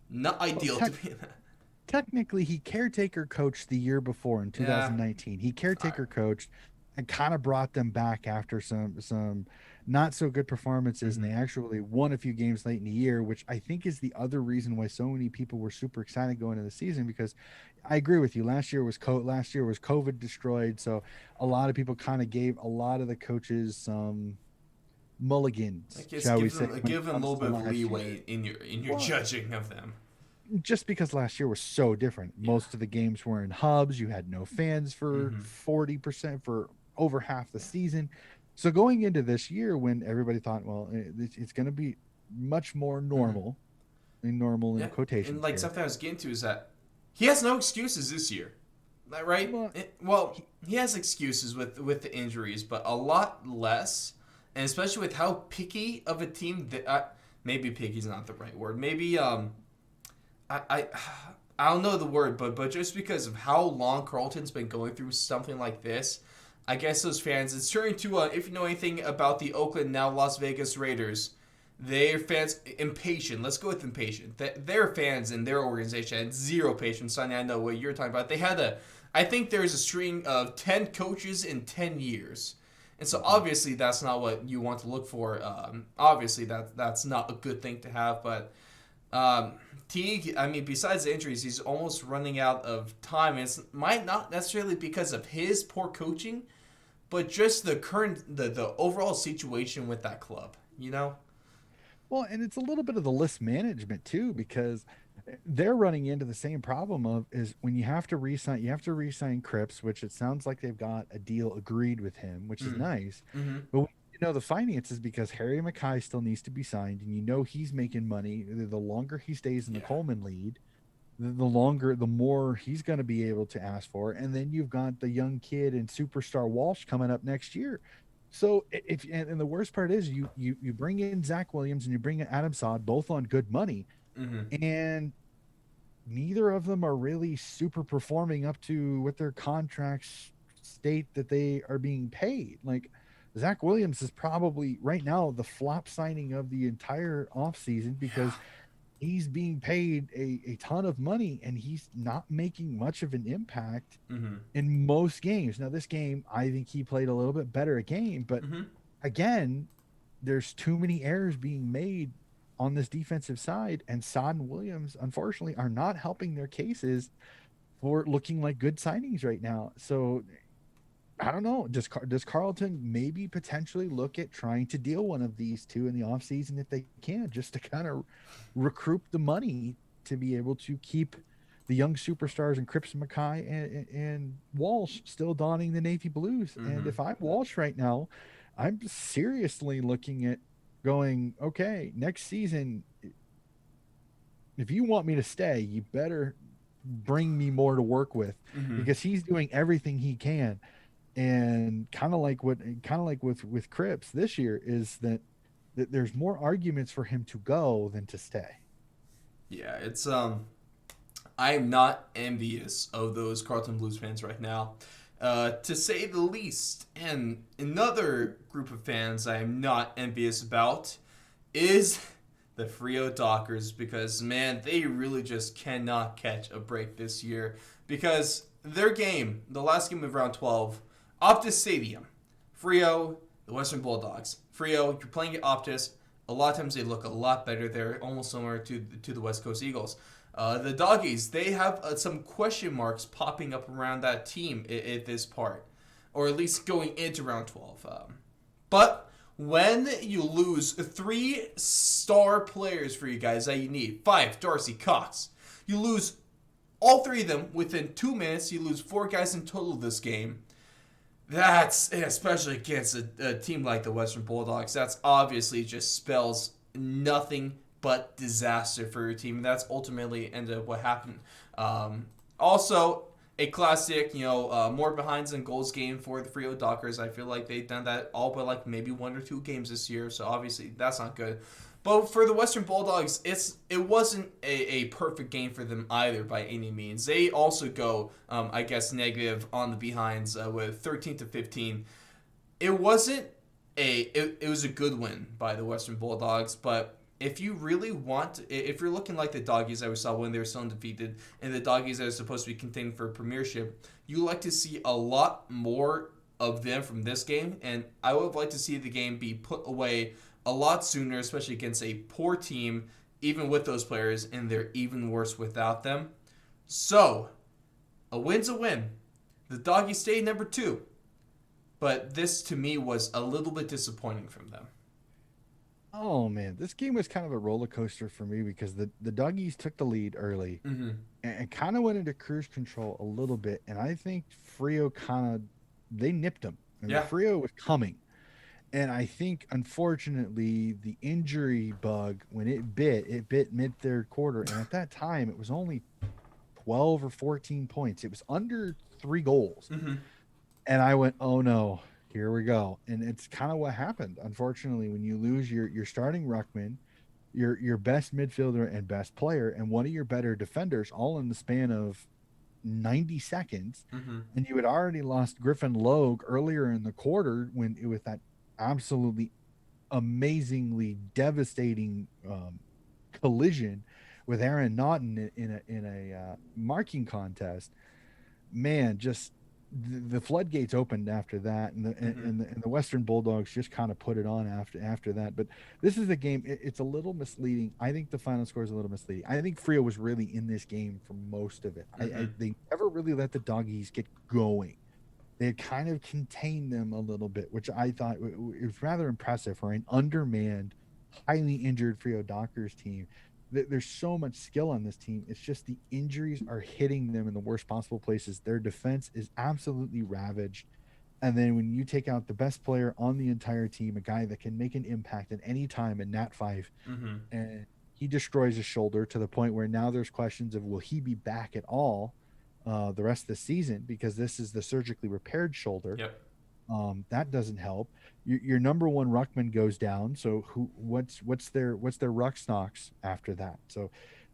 Not Well, ideal to be in that. technically he caretaker coached the year before in Yeah. 2019. He All right. caretaker coached and kind of brought them back after some not so good performances, and Mm-hmm. they actually won a few games late in the year, which I think is the other reason why so many people were super excited going into the season. Because I agree with you, last year was COVID destroyed, so a lot of people kind of gave a lot of the coaches some I mulligans, guess shall we say, when it give them a comes little to bit of last year. leeway in your Well, judging of them. just because last year was so different. Yeah. Most of the games were in hubs. You had no fans for Mm-hmm. 40% for over half the Yeah. season. So going into this year, when everybody thought, well, it's going to be much more Mm-hmm. normal in Yeah, and quotations like here. something I was getting to is that he has no excuses this year, right? Well, Well, he has excuses with the injuries, but a lot less, and especially with how picky of a team that maybe picky is not the right word. Maybe I I. I don't know the word, but just because of how long Carlton's been going through something like this, I guess those fans. It's turning to if you know anything about the Oakland now Las Vegas Raiders, their fans impatient. Let's go with impatient. Their fans and their organization had zero patience. Sonny, I know what you're talking about. They had I think there's a string of 10 coaches in 10 years. And so mhm. obviously that's not what you want to look for. Obviously that's not a good thing to have. But um, Teague, I mean, besides the injuries, he's almost running out of time. And it might not necessarily because of his poor coaching, but just the current the overall situation with that club. You know. Well, and it's a little bit of the list management too, because they're running into the same problem of is when you have to re-sign Cripps, which it sounds like they've got a deal agreed with him, which is Mm. nice. Mm-hmm. But the finances because Harry Mackay still needs to be signed, and he's making money. The longer he stays in the Yeah. Coleman lead, the more he's going to be able to ask for. And then you've got the young kid and superstar Walsh coming up next year. So if and the worst part is you bring in Zach Williams and you bring in Adam Sod both on good money, Mm-hmm. and neither of them are really super performing up to what their contracts state that they are being paid. Like Zach Williams is probably right now the flop signing of the entire offseason Yeah. because he's being paid a ton of money and he's not making much of an impact Mm-hmm. in most games. Now, this game, I think he played a little bit better a game, but Mm-hmm. again, there's too many errors being made on this defensive side, and Sod and Williams, unfortunately, are not helping their cases for looking like good signings right now. So I don't know. Does Carlton maybe potentially look at trying to deal one of these two in the offseason if they can, just to kind of recruit the money to be able to keep the young superstars and Cripps Mackay and Walsh still donning the navy blues. And Mm-hmm. if I'm Walsh right now, I'm seriously looking at going, okay, next season, if you want me to stay, you better bring me more to work with, Mm-hmm. because he's doing everything he can. And kind of like with Cripps this year is that there's more arguments for him to go than to stay. Yeah, it's I am not envious of those Carlton Blues fans right now, to say the least. And another group of fans I am not envious about is the Frio Dockers, because man, they really just cannot catch a break this year. Because their game, the last game of round 12, Optus Stadium, Frio, the Western Bulldogs. Frio, you're playing at Optus. A lot of times they look a lot better. They're almost similar to the West Coast Eagles. The Doggies, they have some question marks popping up around that team at this part, or at least going into round 12. But when you lose three star players for you guys that you need, Fife, Darcy, Cox, you lose all three of them within 2 minutes. You lose four guys in total this game. That's, especially against a team like the Western Bulldogs, that's obviously just spells nothing but disaster for your team. And that's ultimately ended up what happened. Also, a classic, more behinds than goals game for the Frio Dockers. I feel like they've done that all but like maybe one or two games this year. So obviously that's not good. But for the Western Bulldogs, it wasn't a perfect game for them either by any means. They also go, I guess, negative on the behinds with 13-15. It wasn't it was a good win by the Western Bulldogs, but if you really want, if you're looking like the Doggies that we saw when they were still undefeated, and the Doggies that are supposed to be contending for premiership, you like to see a lot more of them from this game, and I would like to see the game be put away a lot sooner, especially against a poor team, even with those players, and they're even worse without them. So, a win's a win. The Doggies stayed number two, but this to me was a little bit disappointing from them. Oh man, this game was kind of a roller coaster for me because the Doggies took the lead early Mm-hmm. and kind of went into cruise control a little bit, and I think Frio kind of they nipped them. I mean, Yeah. Frio was coming. And I think, unfortunately, the injury bug, when it bit mid third quarter. And at that time, it was only 12 or 14 points. It was under 3 goals. Mm-hmm. And I went, oh no, here we go. And it's kind of what happened. Unfortunately, when you lose your starting ruckman, your best midfielder and best player, and one of your better defenders, all in the span of 90 seconds, Mm-hmm. and you had already lost Griffin Logue earlier in the quarter when it was that absolutely amazingly devastating collision with Aaron Naughton in a marking contest. Man, just the floodgates opened after that, and the Mm-hmm. and the, and the Western Bulldogs just kind of put it on after that. But this is a game. It's a little misleading. I think the final score is a little misleading. I think Frio was really in this game for most of it. Mm-hmm. They never really let the Doggies get going. They had kind of contained them a little bit, which I thought was rather impressive for an undermanned, highly injured Frio Dockers team. There's so much skill on this team. It's just the injuries are hitting them in the worst possible places. Their defense is absolutely ravaged. And then when you take out the best player on the entire team, a guy that can make an impact at any time in Nat 5, Mm-hmm. and he destroys his shoulder to the point where now there's questions of will he be back at all the rest of the season, because this is the surgically repaired shoulder. Yep. That doesn't help. Your number one ruckman goes down. So what's their ruck stocks after that? So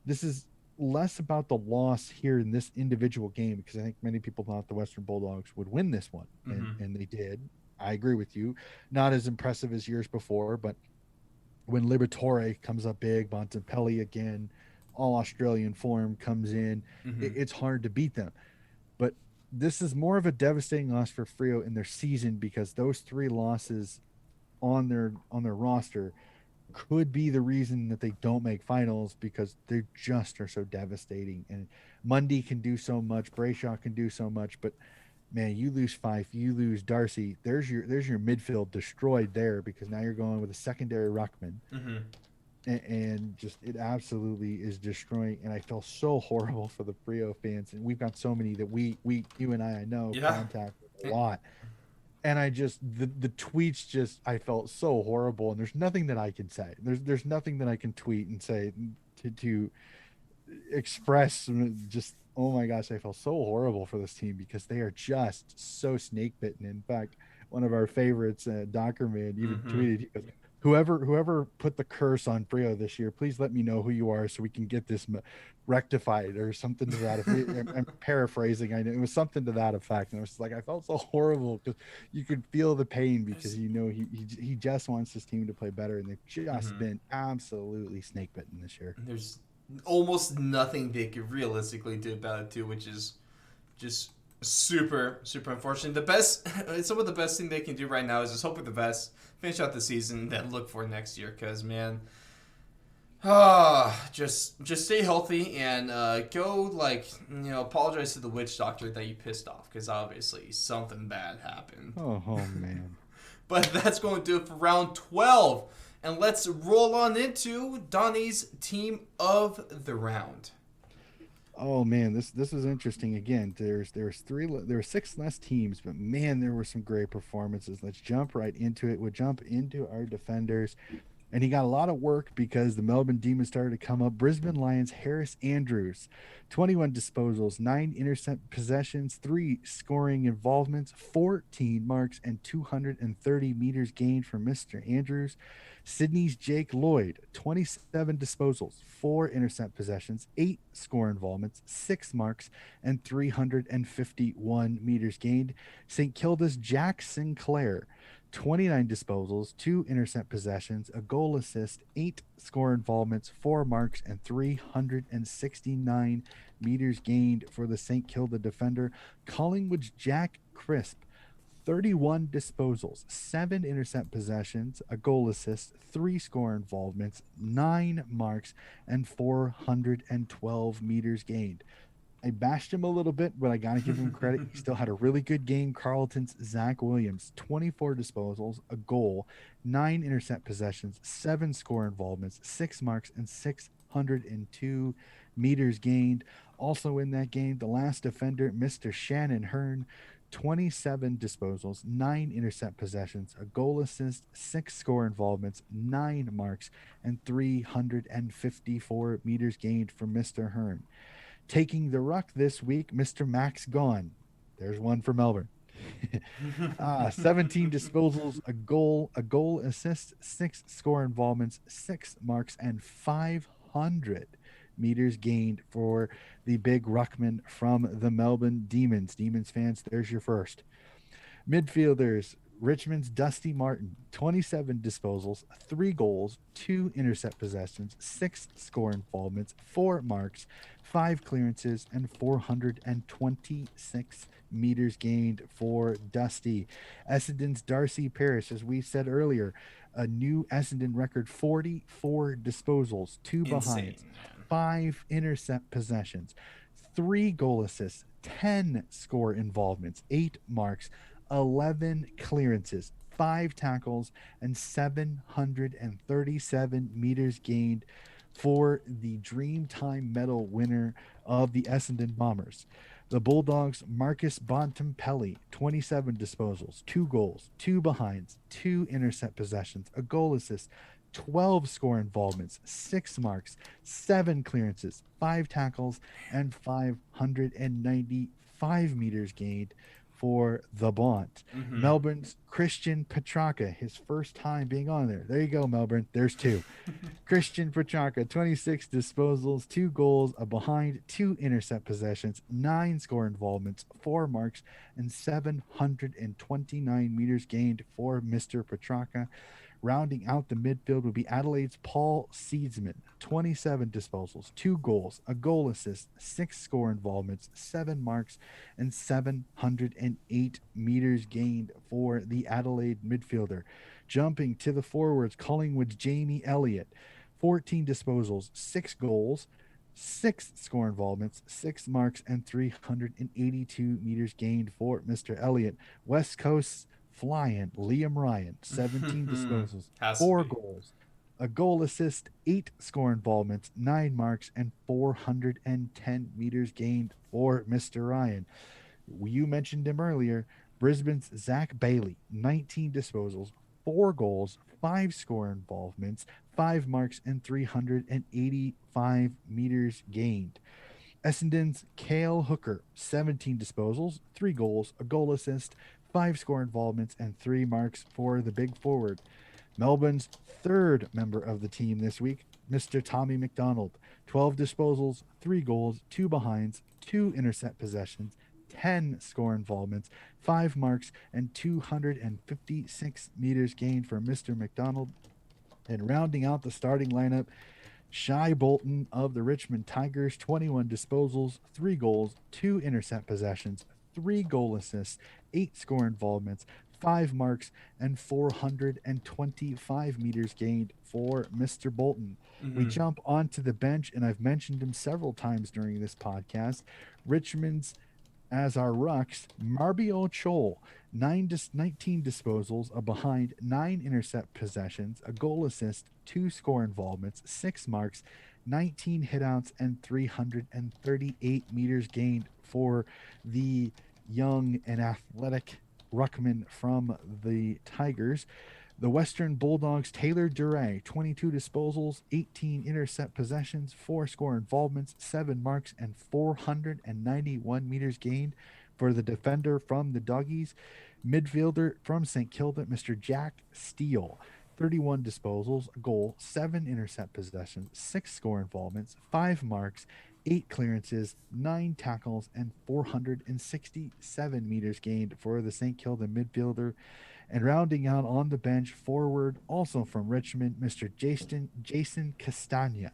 this is less about the loss here in this individual game, because I think many people thought the Western Bulldogs would win this one, and Mm-hmm. and they did. I agree with you. Not as impressive as years before, but when Liberatore comes up big, Bontempelli again, all Australian form comes in, Mm-hmm. it's hard to beat them. But this is more of a devastating loss for Frio in their season, because those three losses on their roster could be the reason that they don't make finals, because they just are so devastating. And Mundy can do so much, Brayshaw can do so much, but man, you lose Fife, you lose Darcy. There's your midfield destroyed there because now you're going with a secondary ruckman, Mm-hmm. and just it absolutely is destroying. And I feel so horrible for the Frio fans, and we've got so many that we you and I know Yeah. contact a lot. And I just the tweets just I felt so horrible, and there's nothing that I can say. There's nothing that I can tweet and say to express just oh my gosh, I felt so horrible for this team because they are just so snake bitten. In fact, one of our favorites, Dockerman, even Mm-hmm. tweeted, he goes, whoever put the curse on Frio this year, please let me know who you are so we can get this rectified or something to that effect. I'm paraphrasing. I know it was something to that effect, and I was like, I felt so horrible because you could feel the pain because he just wants his team to play better, and they've just Mm-hmm. been absolutely snake bitten this year. There's almost nothing they could realistically do about it too, which is just super super unfortunate. The best, some of the best thing they can do right now is just hope for the best, finish out the season, then look for next year. Because man, just stay healthy and go apologize to the witch doctor that you pissed off because obviously something bad happened. Oh man. But that's going to do it for round 12. And let's roll on into Donnie's team of the round. Oh man, this is interesting. Again, there were six less teams, but man, there were some great performances. Let's jump right into it. We'll jump into our defenders. And he got a lot of work because the Melbourne Demons started to come up. Brisbane Lions, Harris Andrews, 21 disposals, 9 intercept possessions, 3 scoring involvements, 14 marks, and 230 meters gained from Mr. Andrews. Sydney's Jake Lloyd, 27 disposals, 4 intercept possessions, 8 score involvements, 6 marks, and 351 meters gained. St. Kilda's Jack Sinclair, 29 disposals, 2 intercept possessions, a goal assist, 8 score involvements, 4 marks, and 369 meters gained for the St. Kilda defender. Collingwood's Jack Crisp, 31 disposals, 7 intercept possessions, a goal assist, 3 score involvements, 9 marks, and 412 meters gained. I bashed him a little bit, but I got to give him credit. He still had a really good game. Carlton's Zach Williams, 24 disposals, a goal, 9 intercept possessions, 7 score involvements, 6 marks, and 602 meters gained. Also in that game, the last defender, Mr. Shannon Hearn, 27 disposals, 9 intercept possessions, a goal assist, 6 score involvements, 9 marks, and 354 meters gained for Mr. Hearn. Taking the ruck this week, Mr. Max Gone. There's one for Melbourne. 17 disposals, a goal assist, 6 score involvements, 6 marks, and 500 meters gained for the big ruckman from the Melbourne Demons. Demons fans, there's your first. Midfielders, Richmond's Dusty Martin, 27 disposals, 3 goals, 2 intercept possessions, 6 score involvements, 4 marks, 5 clearances, and 426 meters gained for Dusty. Essendon's Darcy Parish, as we said earlier, a new Essendon record, 44 disposals, 2 behinds, Insane, man. 5 intercept possessions, 3 goal assists, 10 score involvements, 8 marks, 11 clearances, 5 tackles, and 737 meters gained for the Dreamtime Medal winner of the Essendon Bombers. The Bulldogs, Marcus Bontempelli, 27 disposals, 2 goals, 2 behinds, 2 intercept possessions, a goal assist, 12 score involvements, 6 marks, 7 clearances, 5 tackles, and 595 meters gained for the Bont. Mm-hmm. Melbourne's Christian Petrarca, his first time being on there. There you go, Melbourne. There's 2. Christian Petrarca, 26 disposals, 2 goals, a behind, 2 intercept possessions, 9 score involvements, 4 marks, and 729 meters gained for Mr. Petrarca. Rounding out the midfield would be Adelaide's Paul Seedsman, 27 disposals, 2 goals, a goal assist, 6 score involvements, 7 marks, and 708 meters gained for the Adelaide midfielder. Jumping to the forwards, Collingwood's Jamie Elliott, 14 disposals, 6 goals, 6 score involvements, 6 marks, and 382 meters gained for Mr. Elliott. West Coast flying Liam Ryan, 17 disposals, Has to 4 be. goals, a goal assist, 8 score involvements, 9 marks, and 410 meters gained for Mr. Ryan. You mentioned him earlier. Brisbane's Zach Bailey, 19 disposals, 4 goals, 5 score involvements, 5 marks, and 385 meters gained. Essendon's Cale Hooker, 17 disposals, 3 goals, a goal assist, 5 score involvements, and 3 marks for the big forward. Melbourne's third member of the team this week, Mr. Tommy McDonald, 12 disposals, 3 goals, 2 behinds, 2 intercept possessions, 10 score involvements, 5 marks, and 256 meters gained for Mr. McDonald. And rounding out the starting lineup, Shy Bolton of the Richmond Tigers, 21 disposals, 3 goals, 2 intercept possessions, 3 goal assists, 8 score involvements, 5 marks, and 425 meters gained for Mr. Bolton. We Mm-hmm. jump onto the bench, and I've mentioned him several times during this podcast. Richmond's as our rucks, Marbio Chol, 19 disposals, a behind, 9 intercept possessions, a goal assist, 2 score involvements, 6 marks, 19 hitouts, and 338 meters gained for the young and athletic ruckman from the Tigers. The Western Bulldogs' Taylor Duray, 22 disposals, 18 intercept possessions, 4 score involvements, 7 marks, and 491 meters gained for the defender from the Doggies. Midfielder from St. Kilda, Mr. Jack Steele, 31 disposals, a goal, 7 intercept possessions, 6 score involvements, 5 marks, 8 clearances, 9 tackles, and 467 meters gained for the St. Kilda midfielder. And rounding out on the bench, forward, also from Richmond, Mr. Jason Castagna,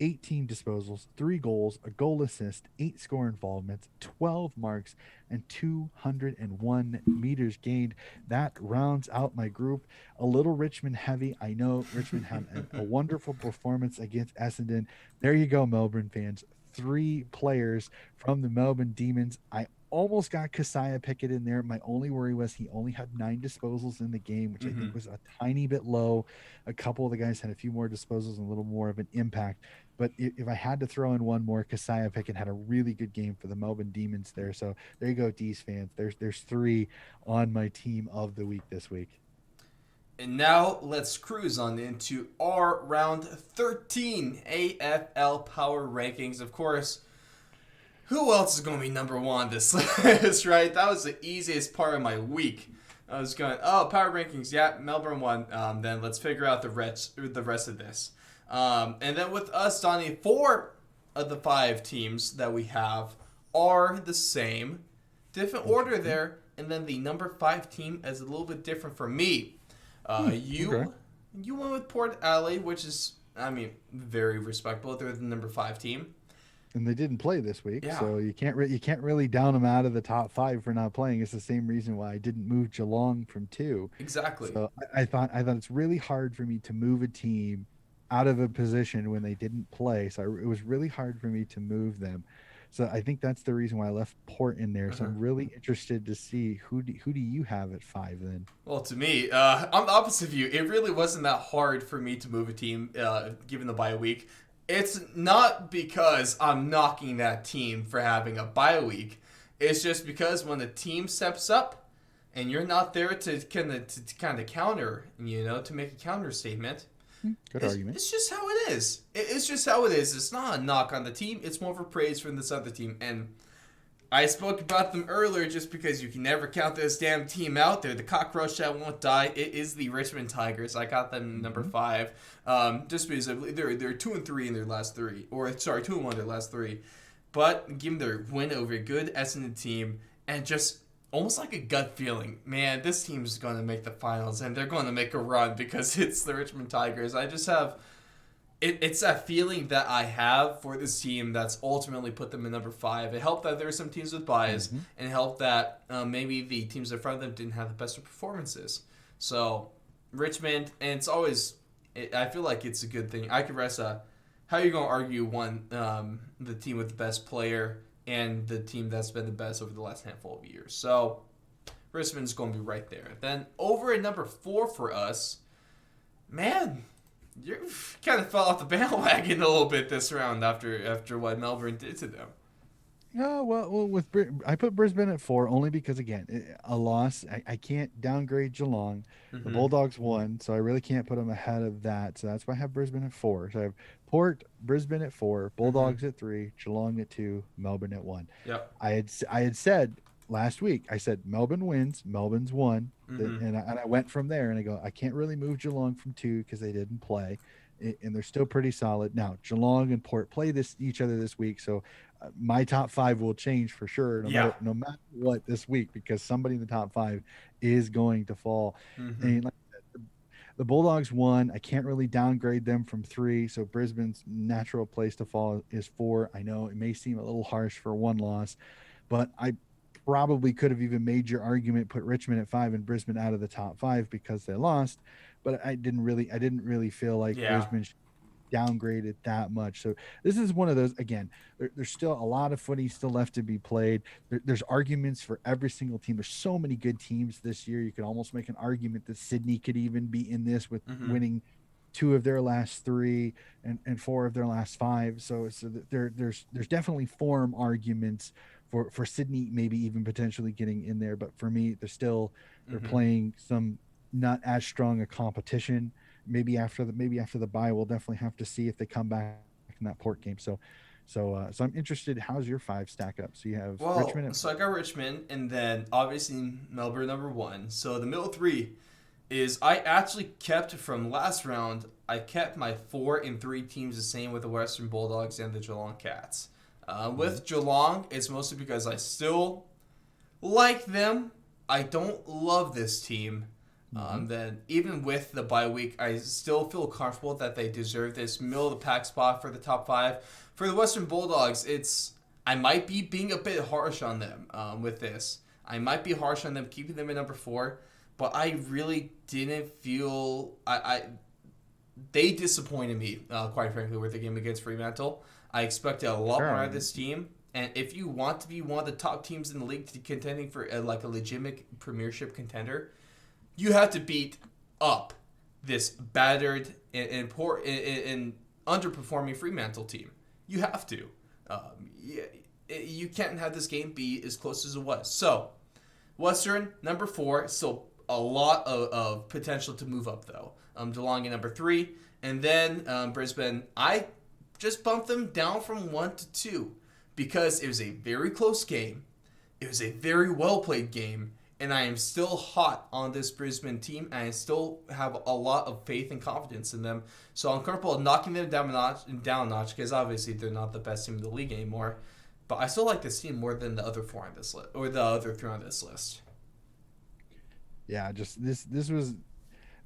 18 disposals, 3 goals, a goal assist, 8 score involvements, 12 marks, and 201 meters gained. That rounds out my group. A little Richmond heavy. I know Richmond had a wonderful performance against Essendon. There you go, Melbourne fans. 3 players from the Melbourne Demons. I almost got Keziah Pickett in there. My only worry was he only had 9 disposals in the game, which I think was a tiny bit low. A couple of the guys had a few more disposals and a little more of an impact. But if I had to throw in one more, Keziah Pickett had a really good game for the Melbourne Demons there. So there you go, Dees fans. There's 3 on my team of the week this week. And now let's cruise on into our round 13 AFL Power Rankings. Of course, who else is going to be number 1 this list, right? That was the easiest part of my week. I was going, Power Rankings, yeah, Melbourne won. Then let's figure out the rest of this. And then with us, Donnie, 4 of the 5 teams that we have are the same. Different order there. And then the number 5 team is a little bit different for me. You went with Port Adelaide, which is, very respectable. They're the number 5 team. And they didn't play this week, yeah. So you can't really down them out of the top 5 for not playing. It's the same reason why I didn't move Geelong from 2. Exactly. So I thought it's really hard for me to move a team out of a position when they didn't play. So it was really hard for me to move them. So I think that's the reason why I left Port in there. So I'm really interested to see who do you have at 5 then? Well, to me, I'm the opposite of you. It really wasn't that hard for me to move a team given the bye week. It's not because I'm knocking that team for having a bye week. It's just because when the team steps up and you're not there to kind of counter, to make a counter statement. Good argument. It's just how it is. It's just how it is. It's not a knock on the team. It's more of a praise from this other team. And I spoke about them earlier just because you can never count this damn team out. They're the cockroach that won't die. It is the Richmond Tigers. I got them number 5. Just because they're 2-3 in their last 3. 2-1 in their last 3. But given their win over a good Essendon team and just almost like a gut feeling, man, this team is going to make the finals and they're going to make a run because it's the Richmond Tigers. I just have... It's that feeling that I have for this team that's ultimately put them in number 5. It helped that there were some teams with buys, and it helped that maybe the teams in front of them didn't have the best of performances. So, Richmond, and it's always, I feel like it's a good thing. I could rest how are you going to argue one the team with the best player and the team that's been the best over the last handful of years? So Brisbane's going to be right there. Then over at number 4 for us, man, you kind of fell off the bandwagon a little bit this round after what Melbourne did to them. No, well, I put Brisbane at 4 only because again, a loss. I can't downgrade Geelong. The Mm-hmm. Bulldogs won, so I really can't put them ahead of that. So that's why I have Brisbane at 4. So I have Port, Brisbane at 4, Mm-hmm. Bulldogs at 3, Geelong at 2, Melbourne at 1. Yep. I had said last week. I said Melbourne wins, Melbourne's 1, Mm-hmm. and I went from there. And I go, I can't really move Geelong from 2 because they didn't play, and they're still pretty solid. Now Geelong and Port play this each other this week, so my top 5 will change for sure, Yeah. no matter what this week, because somebody in the top 5 is going to fall. Mm-hmm. And like the Bulldogs won. I can't really downgrade them from 3, so Brisbane's natural place to fall is 4. I know it may seem a little harsh for one loss, but I probably could have even made your argument, put Richmond at 5 and Brisbane out of the top 5 because they lost. But I didn't really feel like Yeah. Brisbane downgraded that much. So this is one of those, again, there's still a lot of footy still left to be played. There's arguments for every single team. There's so many good teams this year. You could almost make an argument that Sydney could even be in this with Mm-hmm. winning 2 of their last 3 and 4 of their last 5. So there's definitely form arguments for Sydney maybe even potentially getting in there. But for me, they're Mm-hmm. playing some not as strong a competition. Maybe after the bye, we'll definitely have to see if they come back in that Port game. So I'm interested. How's your 5 stack up? So you have Well, Richmond at so I got Richmond, and then obviously Melbourne number 1. So the middle 3 is I actually kept from last round. I kept my 4 and 3 teams the same with the Western Bulldogs and the Geelong Cats. Mhm. With Geelong, it's mostly because I still like them. I don't love this team. Mhm. Then even with the bye week, I still feel comfortable that they deserve this middle of the pack spot for the top 5. For the Western Bulldogs, it's I might be being a bit harsh on them with this. I might be harsh on them keeping them at number 4, but I really didn't feel I they disappointed me quite frankly with the game against Fremantle. I expected a lot more Sure. out of this team. And if you want to be one of the top teams in the league to contending for like a legitimate premiership contender, you have to beat up this battered and poor and underperforming Fremantle team. You have to. You can't have this game be as close as it was. So, Western, number 4, still a lot of potential to move up, though. Geelong at number 3. And then Brisbane, I just bumped them down from 1 to 2 because it was a very close game. It was a very well played game, and I am still hot on this Brisbane team, and I still have a lot of faith and confidence in them. So I'm comfortable knocking them down a notch because obviously they're not the best team in the league anymore. But I still like this team more than the other 4 on this list, or the other 3 on this list. Yeah, just this was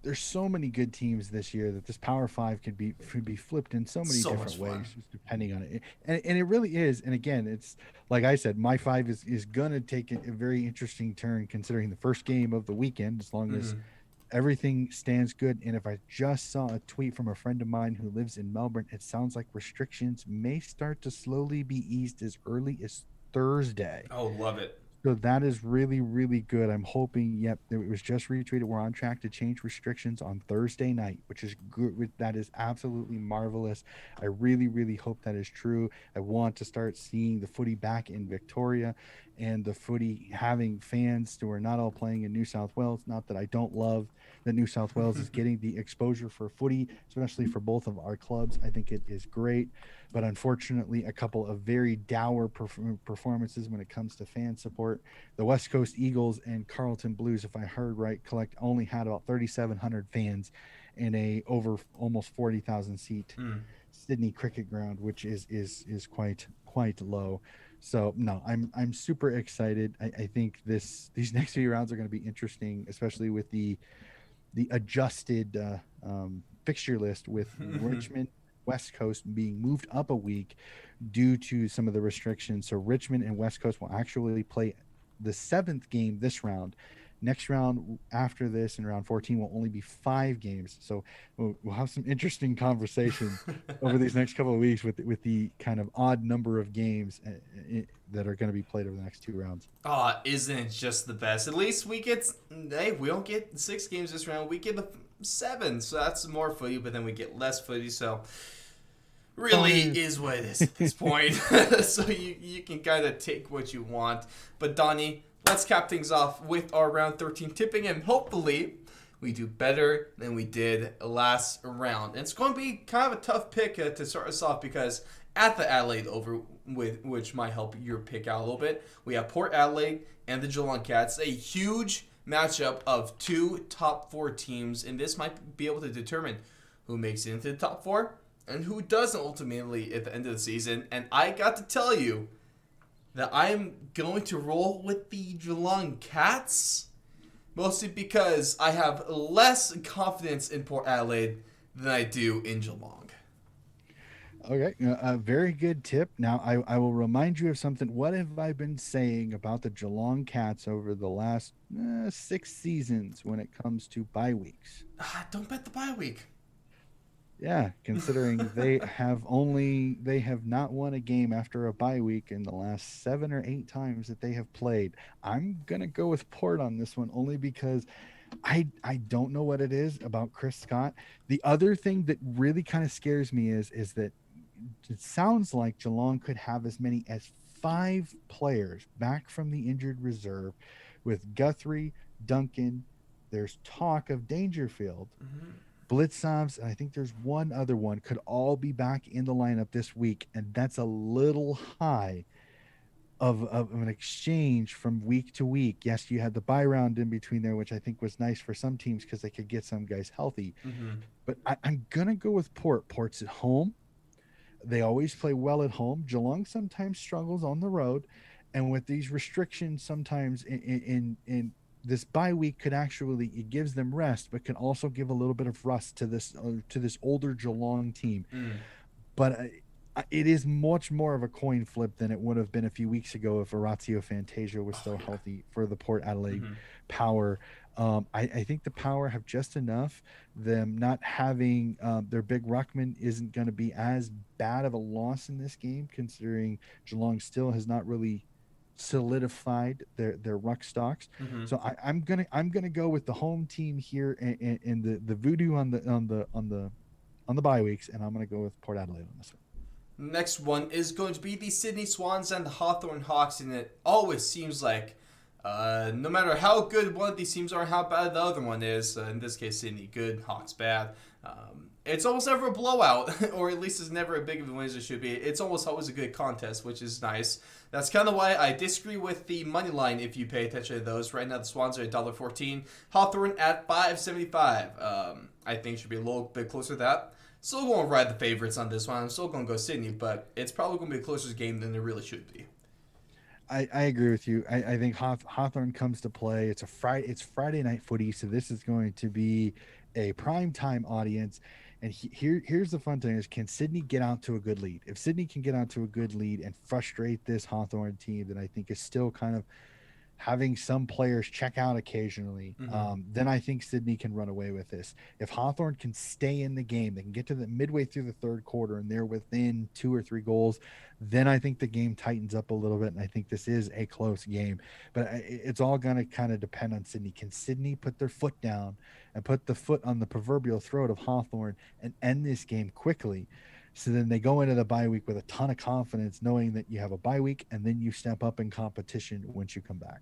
there's so many good teams this year that this Power Five could be flipped in so many So much different fun. ways, just depending on it. And it really is. And again, it's like I said, my 5 is gonna take a very interesting turn considering the first game of the weekend. As long as Mm-hmm. everything stands good, and if I just saw a tweet from a friend of mine who lives in Melbourne, it sounds like restrictions may start to slowly be eased as early as Thursday. Oh, love it. So that is really, really good. I'm hoping, yep, it was just retweeted. We're on track to change restrictions on Thursday night, which is good. That is absolutely marvelous. I really, really hope that is true. I want to start seeing the footy back in Victoria and the footy having fans who are not all playing in New South Wales. Not that I don't love that New South Wales is getting the exposure for footy, especially for both of our clubs. I think it is great. But unfortunately, a couple of very dour performances when it comes to fan support. The West Coast Eagles and Carlton Blues, if I heard right, only had about 3,700 fans in a over almost 40,000 seat Mm. Sydney cricket ground, which is quite low. So no, I'm super excited. I think these next few rounds are going to be interesting, especially with the adjusted fixture list with Richmond West Coast being moved up a week due to some of the restrictions. So Richmond and West Coast will actually play the 7th game this round Next round after this in round 14 will only be 5 games. So we'll have some interesting conversation over these next couple of weeks with the kind of odd number of games that are going to be played over the next 2 rounds. Isn't it just the best? At least we don't get 6 games this round. We get the 7, so that's more footy, but then we get less footy. So really is what it is at this point. So you can kind of take what you want. But Donnie, let's cap things off with our round 13 tipping, and hopefully we do better than we did last round. And it's going to be kind of a tough pick to start us off, because at the Adelaide over, with which might help your pick out a little bit, we have Port Adelaide and the Geelong Cats, a huge matchup of 2 top 4 teams, and this might be able to determine who makes it into the top 4 and who doesn't ultimately at the end of the season. And I got to tell you that I'm going to roll with the Geelong Cats, mostly because I have less confidence in Port Adelaide than I do in Geelong. Okay, a very good tip. Now, I will remind you of something. What have I been saying about the Geelong Cats over the last 6 seasons when it comes to bye weeks? Don't bet the bye week. Yeah, considering they have not won a game after a bye week in the last 7 or 8 times that they have played. I'm gonna go with Port on this one, only because I don't know what it is about Chris Scott. The other thing that really kind of scares me is that it sounds like Geelong could have as many as 5 players back from the injured reserve, with Guthrie, Duncan. There's talk of Dangerfield. Mm-hmm. Blitzovs, and I think there's one other one, could all be back in the lineup this week, and that's a little high of an exchange from week to week. Yes, you had the bye round in between there, which I think was nice for some teams because they could get some guys healthy. Mm-hmm. But I'm gonna go with Port. Port's at home. They always play well at home. Geelong sometimes struggles on the road, and with these restrictions, sometimes in this bye week could actually, it gives them rest, but can also give a little bit of rust to this older Geelong team. But it is much more of a coin flip than it would have been a few weeks ago if Orazio Fantasia was still healthy for the Port Adelaide Power. I think the Power have just enough. Them not having their big ruckman isn't going to be as bad of a loss in this game, considering Geelong still has not really solidified their ruck stocks. So I'm gonna go with the home team here and the voodoo on the bye weeks, and I'm gonna go with Port Adelaide on this one. Next one is going to be the Sydney Swans and the Hawthorn Hawks, and it always seems like no matter how good one of these teams are, how bad the other one is, in this case Sydney good, Hawks bad, it's almost never a blowout, or at least it's never as big of a win as it should be. It's almost always a good contest, which is nice. That's kind of why I disagree with the money line if you pay attention to those. Right now the Swans are $1.14, Hawthorn at $5.75. I think it should be a little bit closer to that. Still going to ride the favorites on this one. I'm still going to go Sydney, but it's probably going to be a closer game than it really should be. I agree with you. I think Hawthorn comes to play. It's Friday night footy, so this is going to be a prime time audience. And here's the fun thing: is can Sydney get out to a good lead? If Sydney can get out to a good lead and frustrate this Hawthorn team, that I think is still kind of having some players check out occasionally, then I think Sydney can run away with this. If Hawthorn can stay in the game, they can get to the midway through the third quarter and they're within 2 or 3 goals, then I think the game tightens up a little bit, and I think this is a close game. But it's all going to kind of depend on Sydney. Can Sydney put their foot down and put the foot on the proverbial throat of Hawthorn and end this game quickly? So then they go into the bye week with a ton of confidence, knowing that you have a bye week and then you step up in competition once you come back.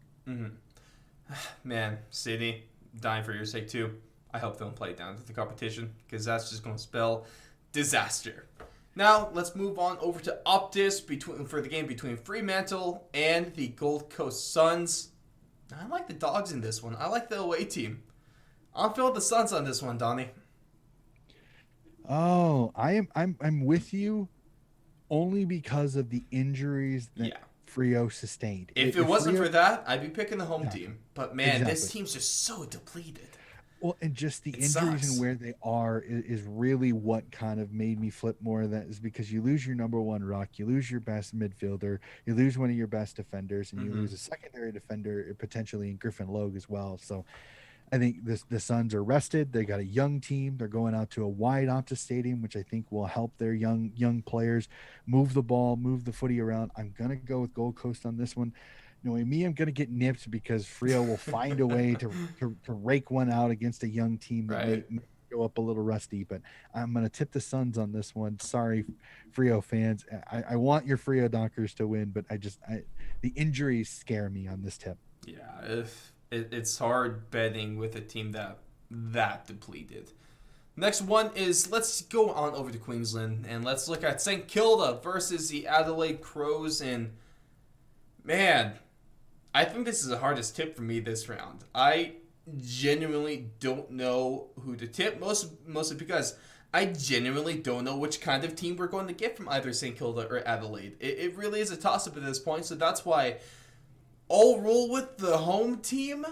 Man, Sydney, dying for your sake too. I hope they don't play down to the competition, because that's just going to spell disaster. Now, let's move on over to Optus for the game between Fremantle and the Gold Coast Suns. I like the Dogs in this one. I like the away team. I'm feeling the Suns on this one, Donnie. Oh, I'm with you, only because of the injuries that Freo sustained. If it wasn't for that, I'd be picking the home team. But man, this team's just so depleted. Well, and just the It injuries and sucks. where they are is really what kind of made me flip more of that, is because you lose your number one ruck, you lose your best midfielder, you lose one of your best defenders, and you Mm-hmm. lose a secondary defender potentially in Griffin Logue as well. So I think the Suns are rested. They got a young team. They're going out to a wide Optus stadium, which I think will help their young players move the ball, move the footy around. I'm gonna go with Gold Coast on this one. Knowing me, I'm gonna get nipped because Frio will find a way to rake one out against a young team that Right. may go up a little rusty. But I'm gonna tip the Suns on this one. Sorry, Frio fans. I want your Frio Dockers to win, but the injuries scare me on this tip. Yeah, if it's hard betting with a team that depleted. Next one is, let's go on over to Queensland and let's look at St. Kilda versus the Adelaide Crows. And man, I think this is the hardest tip for me this round. I genuinely don't know who to tip, mostly because I genuinely don't know which kind of team we're going to get from either St. Kilda or Adelaide. It really is a toss up at this point, so that's why I'll roll with the home team,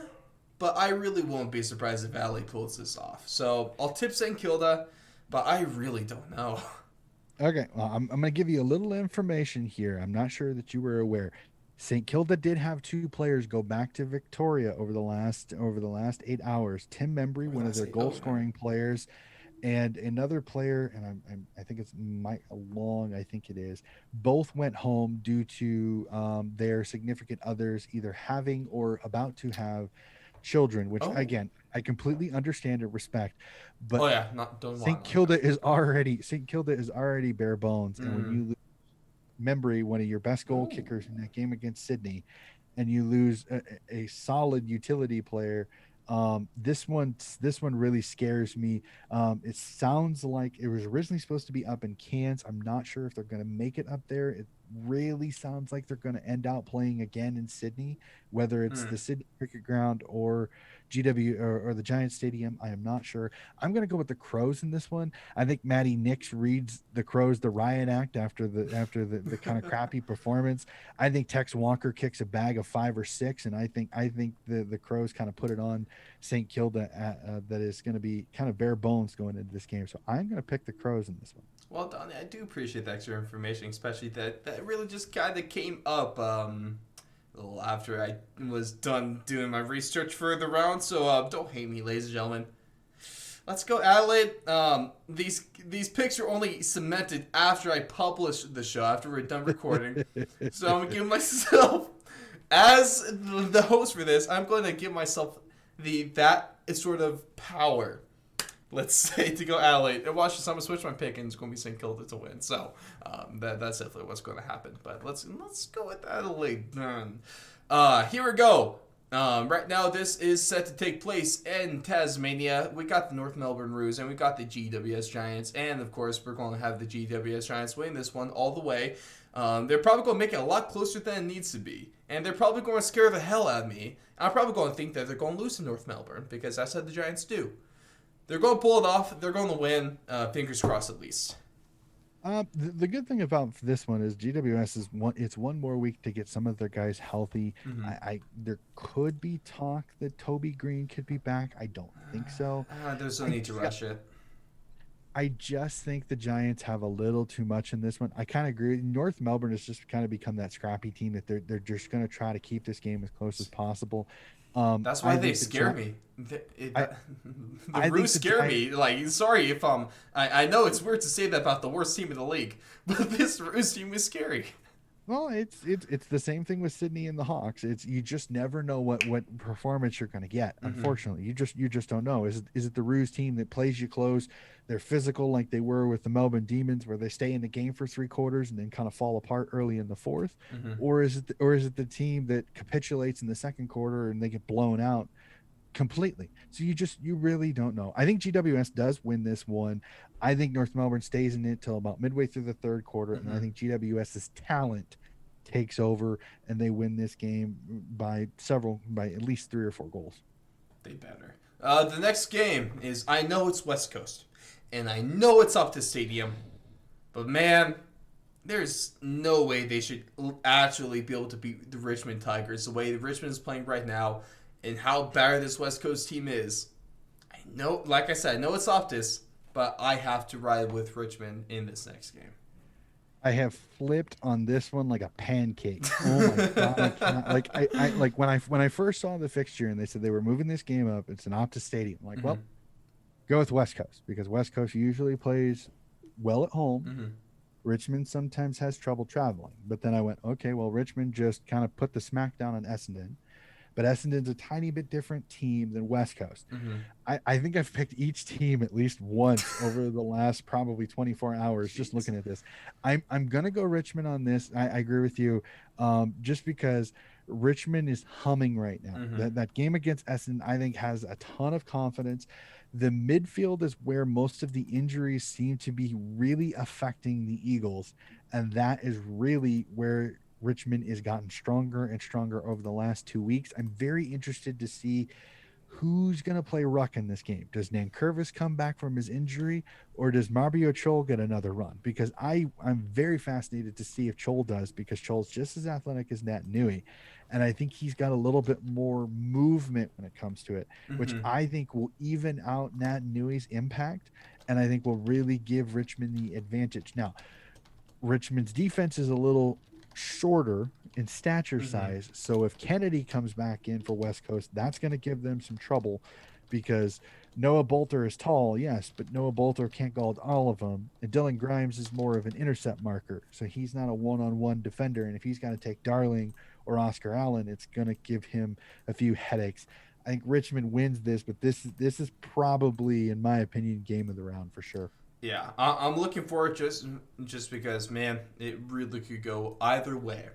but I really won't be surprised if Adelaide pulls this off. So I'll tip St. Kilda, but I really don't know. Okay, well, I'm going to give you a little information here. I'm not sure that you were aware. St. Kilda did have two players go back to Victoria over the last 8 hours. Tim Membry, Or one of last their eight. goal Oh man. scoring players, and another player, and I think it's Mike Long, I think it is. Both went home due to their significant others either having or about to have children. Which Oh. again, I completely understand and respect, but Oh yeah. Not don't want St. like that. Kilda is already bare bones, and when Mm. you lose Membry, one of your best goal Ooh. kickers in that game against Sydney, and you lose a solid utility player, this one really scares me. It sounds like it was originally supposed to be up in Cairns. I'm not sure if they're going to make it up there. It really sounds like they're going to end out playing again in Sydney, whether it's Mm. the Sydney Cricket Ground or GW or the Giant Stadium. I am not sure. I'm going to go with the Crows in this one. I think Matty Nix reads the Crows the riot act after the kind of crappy performance. I think Tex Walker kicks a bag of 5 or 6, and I think the Crows kind of put it on St. Kilda that is going to be kind of bare bones going into this game. So I'm going to pick the Crows in this one. Well, Donnie, I do appreciate the extra information, especially that really just kind of came up a little after I was done doing my research for the round. So don't hate me, ladies and gentlemen. Let's go Adelaide. These picks are only cemented after I publish the show, after we're done recording. So I'm gonna give myself, as the host for this, I'm going to give myself that sort of power. Let's say to go Adelaide. And watch this. I'm gonna switch my pick, and it's gonna be St. Kilda to win. So that's definitely what's going to happen. But let's go with Adelaide. Here we go. Right now, this is set to take place in Tasmania. We got the North Melbourne Roos and we got the GWS Giants. And, of course, we're going to have the GWS Giants win this one all the way. They're probably going to make it a lot closer than it needs to be. And they're probably going to scare the hell out of me. I'm probably going to think that they're going to lose to North Melbourne because that's how the Giants do. They're going to pull it off. They're going to win. Fingers crossed, at least. The good thing about this one is GWS is it's one more week to get some of their guys healthy. Mm-hmm. I there could be talk that Toby Green could be back. I don't think so. There's no I need to rush it. I just think the Giants have a little too much in this one. I kind of agree. North Melbourne has just kind of become that scrappy team that they're just going to try to keep this game as close as possible. That's why I they think scare me. I, The Roos scare me. Like, sorry if I know it's weird to say that about the worst team in the league, but this Roos team is scary. Well, it's the same thing with Sydney and the Hawks. It's you just never know what performance you're going to get. Mm-hmm. Unfortunately, you just don't know. Is it the Roos team that plays you close? They're physical like they were with the Melbourne Demons, where they stay in the game for 3 quarters and then kind of fall apart early in the fourth, Mm-hmm. or is it the team that capitulates in the second quarter and they get blown out completely? So you really don't know. I think GWS does win this one. I think North Melbourne stays in it till about midway through the third quarter, and I think GWS's talent takes over and they win this game by at least 3 or 4 goals. They better. The next game is, I know it's West Coast, and I know it's up to stadium, but man, there's no way they should actually be able to beat the Richmond Tigers the way the Richmond is playing right now, and how bad this West Coast team is. I No, like I said, I know it's Optus, but I have to ride with Richmond in this next game. I have flipped on this one like a pancake. Oh my god, I cannot like I like when I first saw the fixture and they said they were moving this game up, it's an Optus Stadium. I'm like, Mm-hmm. well, go with West Coast because West Coast usually plays well at home. Mm-hmm. Richmond sometimes has trouble traveling. But then I went, okay, well, Richmond just kind of put the smackdown on Essendon. But Essendon's a tiny bit different team than West Coast. Mm-hmm. I think I've picked each team at least once over the last probably 24 hours just Jeez. looking at this. I'm going to go Richmond on this. I agree with you just because Richmond is humming right now. Mm-hmm. That game against Essendon, I think, has a ton of confidence. The midfield is where most of the injuries seem to be really affecting the Eagles. And that is really where Richmond has gotten stronger and stronger over the last 2 weeks. I'm very interested to see who's going to play ruck in this game. Does Nankervis come back from his injury or does Marbio Chol get another run? Because I'm very fascinated to see if Chol does because Chol's just as athletic as Nat Nui. And I think he's got a little bit more movement when it comes to it, which Mm-hmm. I think will even out Nat Nui's impact. And I think will really give Richmond the advantage. Now, Richmond's defense is a little shorter in stature Mm-hmm. size. So if Kennedy comes back in for West Coast, that's going to give them some trouble because Noah Bolter is tall, yes, but Noah Bolter can't guard all of them. And Dylan Grimes is more of an intercept marker. So he's not a one-on-one defender. And if he's got to take Darling or Oscar Allen, it's going to give him a few headaches. I think Richmond wins this, but this is probably, in my opinion, game of the round for sure. Yeah, I'm looking forward just because, man, it really could go either way.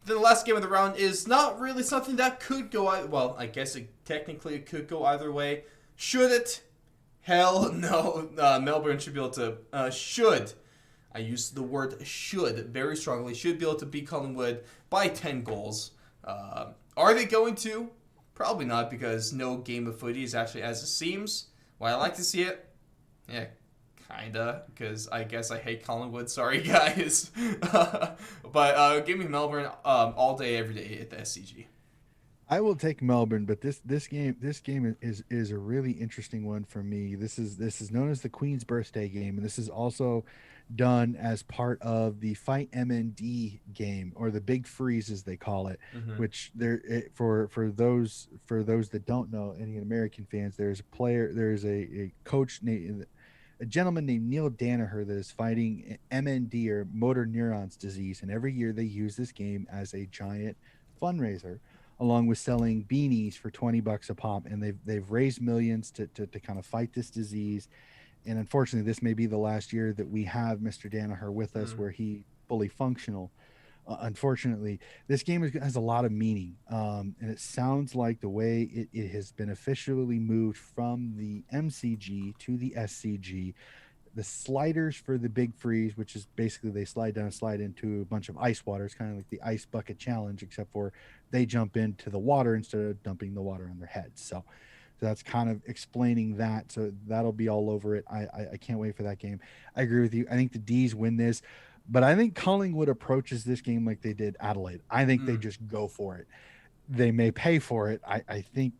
Then the last game of the round is not really something that could go either. Well, I guess technically it could go either way. Should it? Hell no. Melbourne should be able to. Should. I use the word should very strongly. Should be able to beat Collingwood by 10 goals. Are they going to? Probably not because no game of footy is actually as it seems. Why I like to see it? Yeah, kinda, because I guess I hate Collingwood. Sorry, guys. But give me Melbourne all day, every day at the SCG. I will take Melbourne, but this game is a really interesting one for me. This is known as the Queen's Birthday game, and this is also done as part of the Fight MND game or the Big Freeze as they call it. Mm-hmm. Which for those that don't know, any American fans, there's a coach named a gentleman named Neil Danaher that is fighting MND or motor neurons disease, and every year they use this game as a giant fundraiser along with selling beanies for $20 a pop, and they've raised millions to kind of fight this disease. And unfortunately, this may be the last year that we have Mr. Danaher with us, Mm-hmm. where he fully functional. Unfortunately, this game has a lot of meaning, and it sounds like the way it has been officially moved from the MCG to the SCG. The sliders for the Big Freeze, which is basically they slide down, slide into a bunch of ice water. It's kind of like the ice bucket challenge, except for they jump into the water instead of dumping the water on their heads. So that's kind of explaining that. So that'll be all over it. I can't wait for that game. I agree with you. I think the D's win this, but I think Collingwood approaches this game like they did Adelaide. I think they Mm. just go for it. They may pay for it. I think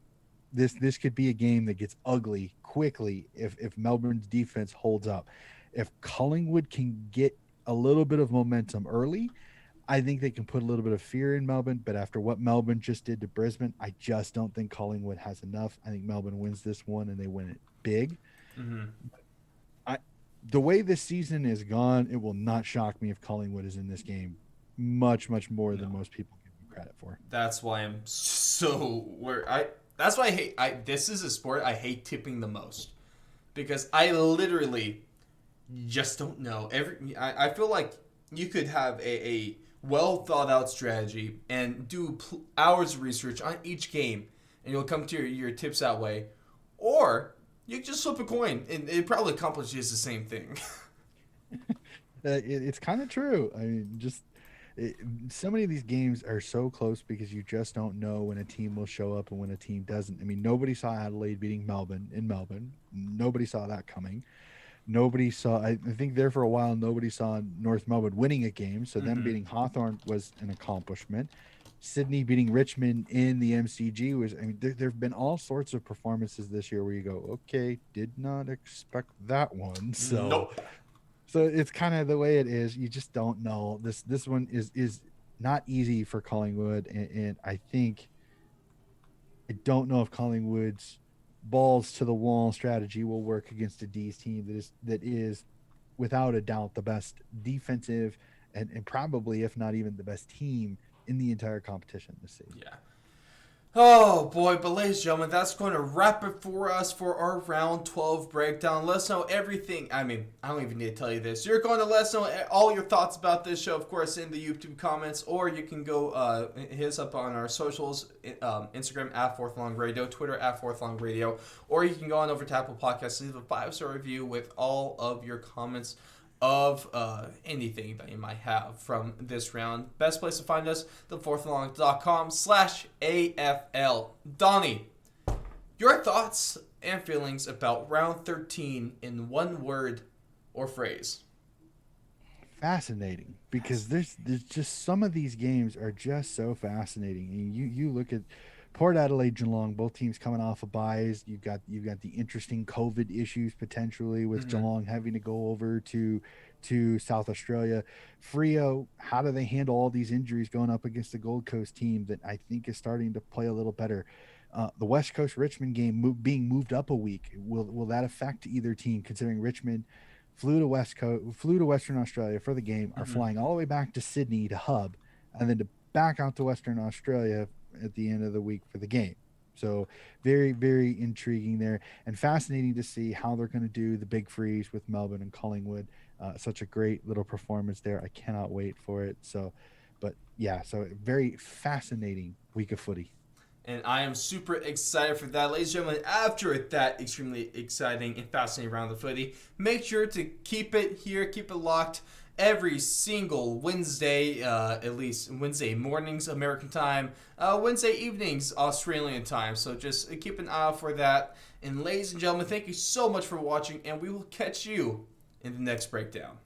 this could be a game that gets ugly quickly if Melbourne's defense holds up. If Collingwood can get a little bit of momentum early, I think they can put a little bit of fear in Melbourne. But after what Melbourne just did to Brisbane, I just don't think Collingwood has enough. I think Melbourne wins this one and they win it big. Mm-hmm. I The way this season is gone, it will not shock me if Collingwood is in this game much more than No. most people give them credit for. That's why I'm so where I. That's why I hate. This is a sport I hate tipping the most because I literally just don't know. I feel like you could have a well thought out strategy and do hours of research on each game, and you'll come to your tips that way, or you just flip a coin and it probably accomplishes the same thing. It's kind of true. I mean, so many of these games are so close because you just don't know when a team will show up and when a team doesn't. I mean, nobody saw Adelaide beating Melbourne in Melbourne. Nobody saw that coming. Nobody saw. I think there for a while, nobody saw North Melbourne winning a game. So them Mm-hmm. beating Hawthorn was an accomplishment. Sydney beating Richmond in the MCG was, I mean, there have been all sorts of performances this year where you go, okay, did not expect that one. Nope. So it's kind of the way it is. You just don't know. This one is not easy for Collingwood, and I think I don't know if Collingwood's balls to the wall strategy will work against a Dees team that is without a doubt the best defensive and probably if not even the best team in the entire competition this season. Yeah. Oh boy, but ladies and gentlemen, that's going to wrap it for us for our round 12 breakdown. Let us know everything. I mean, I don't even need to tell you this. You're going to let us know all your thoughts about this show, of course, in the YouTube comments, or you can go hit us up on our socials, Instagram at Fourth Long Radio, Twitter at Fourth Long Radio, or you can go on over to Apple Podcasts, leave a 5-star review with all of your comments of anything that you might have from this round. Best place to find us, thefourthlong.com/AFL. Donnie, your thoughts and feelings about round 13 in one word or phrase? Fascinating, because there's just some of these games are just so fascinating. And you look at Port Adelaide, Geelong, both teams coming off of buys. You've got the interesting COVID issues potentially with Geelong having to go over to South Australia. Freo, how do they handle all these injuries going up against the Gold Coast team that I think is starting to play a little better? The West Coast Richmond game being moved up a week, will that affect either team? Considering Richmond flew to Western Australia for the game, are flying all the way back to Sydney to hub, and then to back out to Western Australia at the end of the week for the game. So very, very intriguing there, and fascinating to see how they're going to do the big freeze with Melbourne and Collingwood. Such a great little performance there. I cannot wait for it. So very fascinating week of footy. And I am super excited for that. Ladies and gentlemen, after that extremely exciting and fascinating round of footy, make sure to keep it here, keep it locked every single Wednesday, at least Wednesday mornings American time, Wednesday evenings Australian time. So just keep an eye out for that. And ladies and gentlemen, thank you so much for watching, and we will catch you in the next breakdown.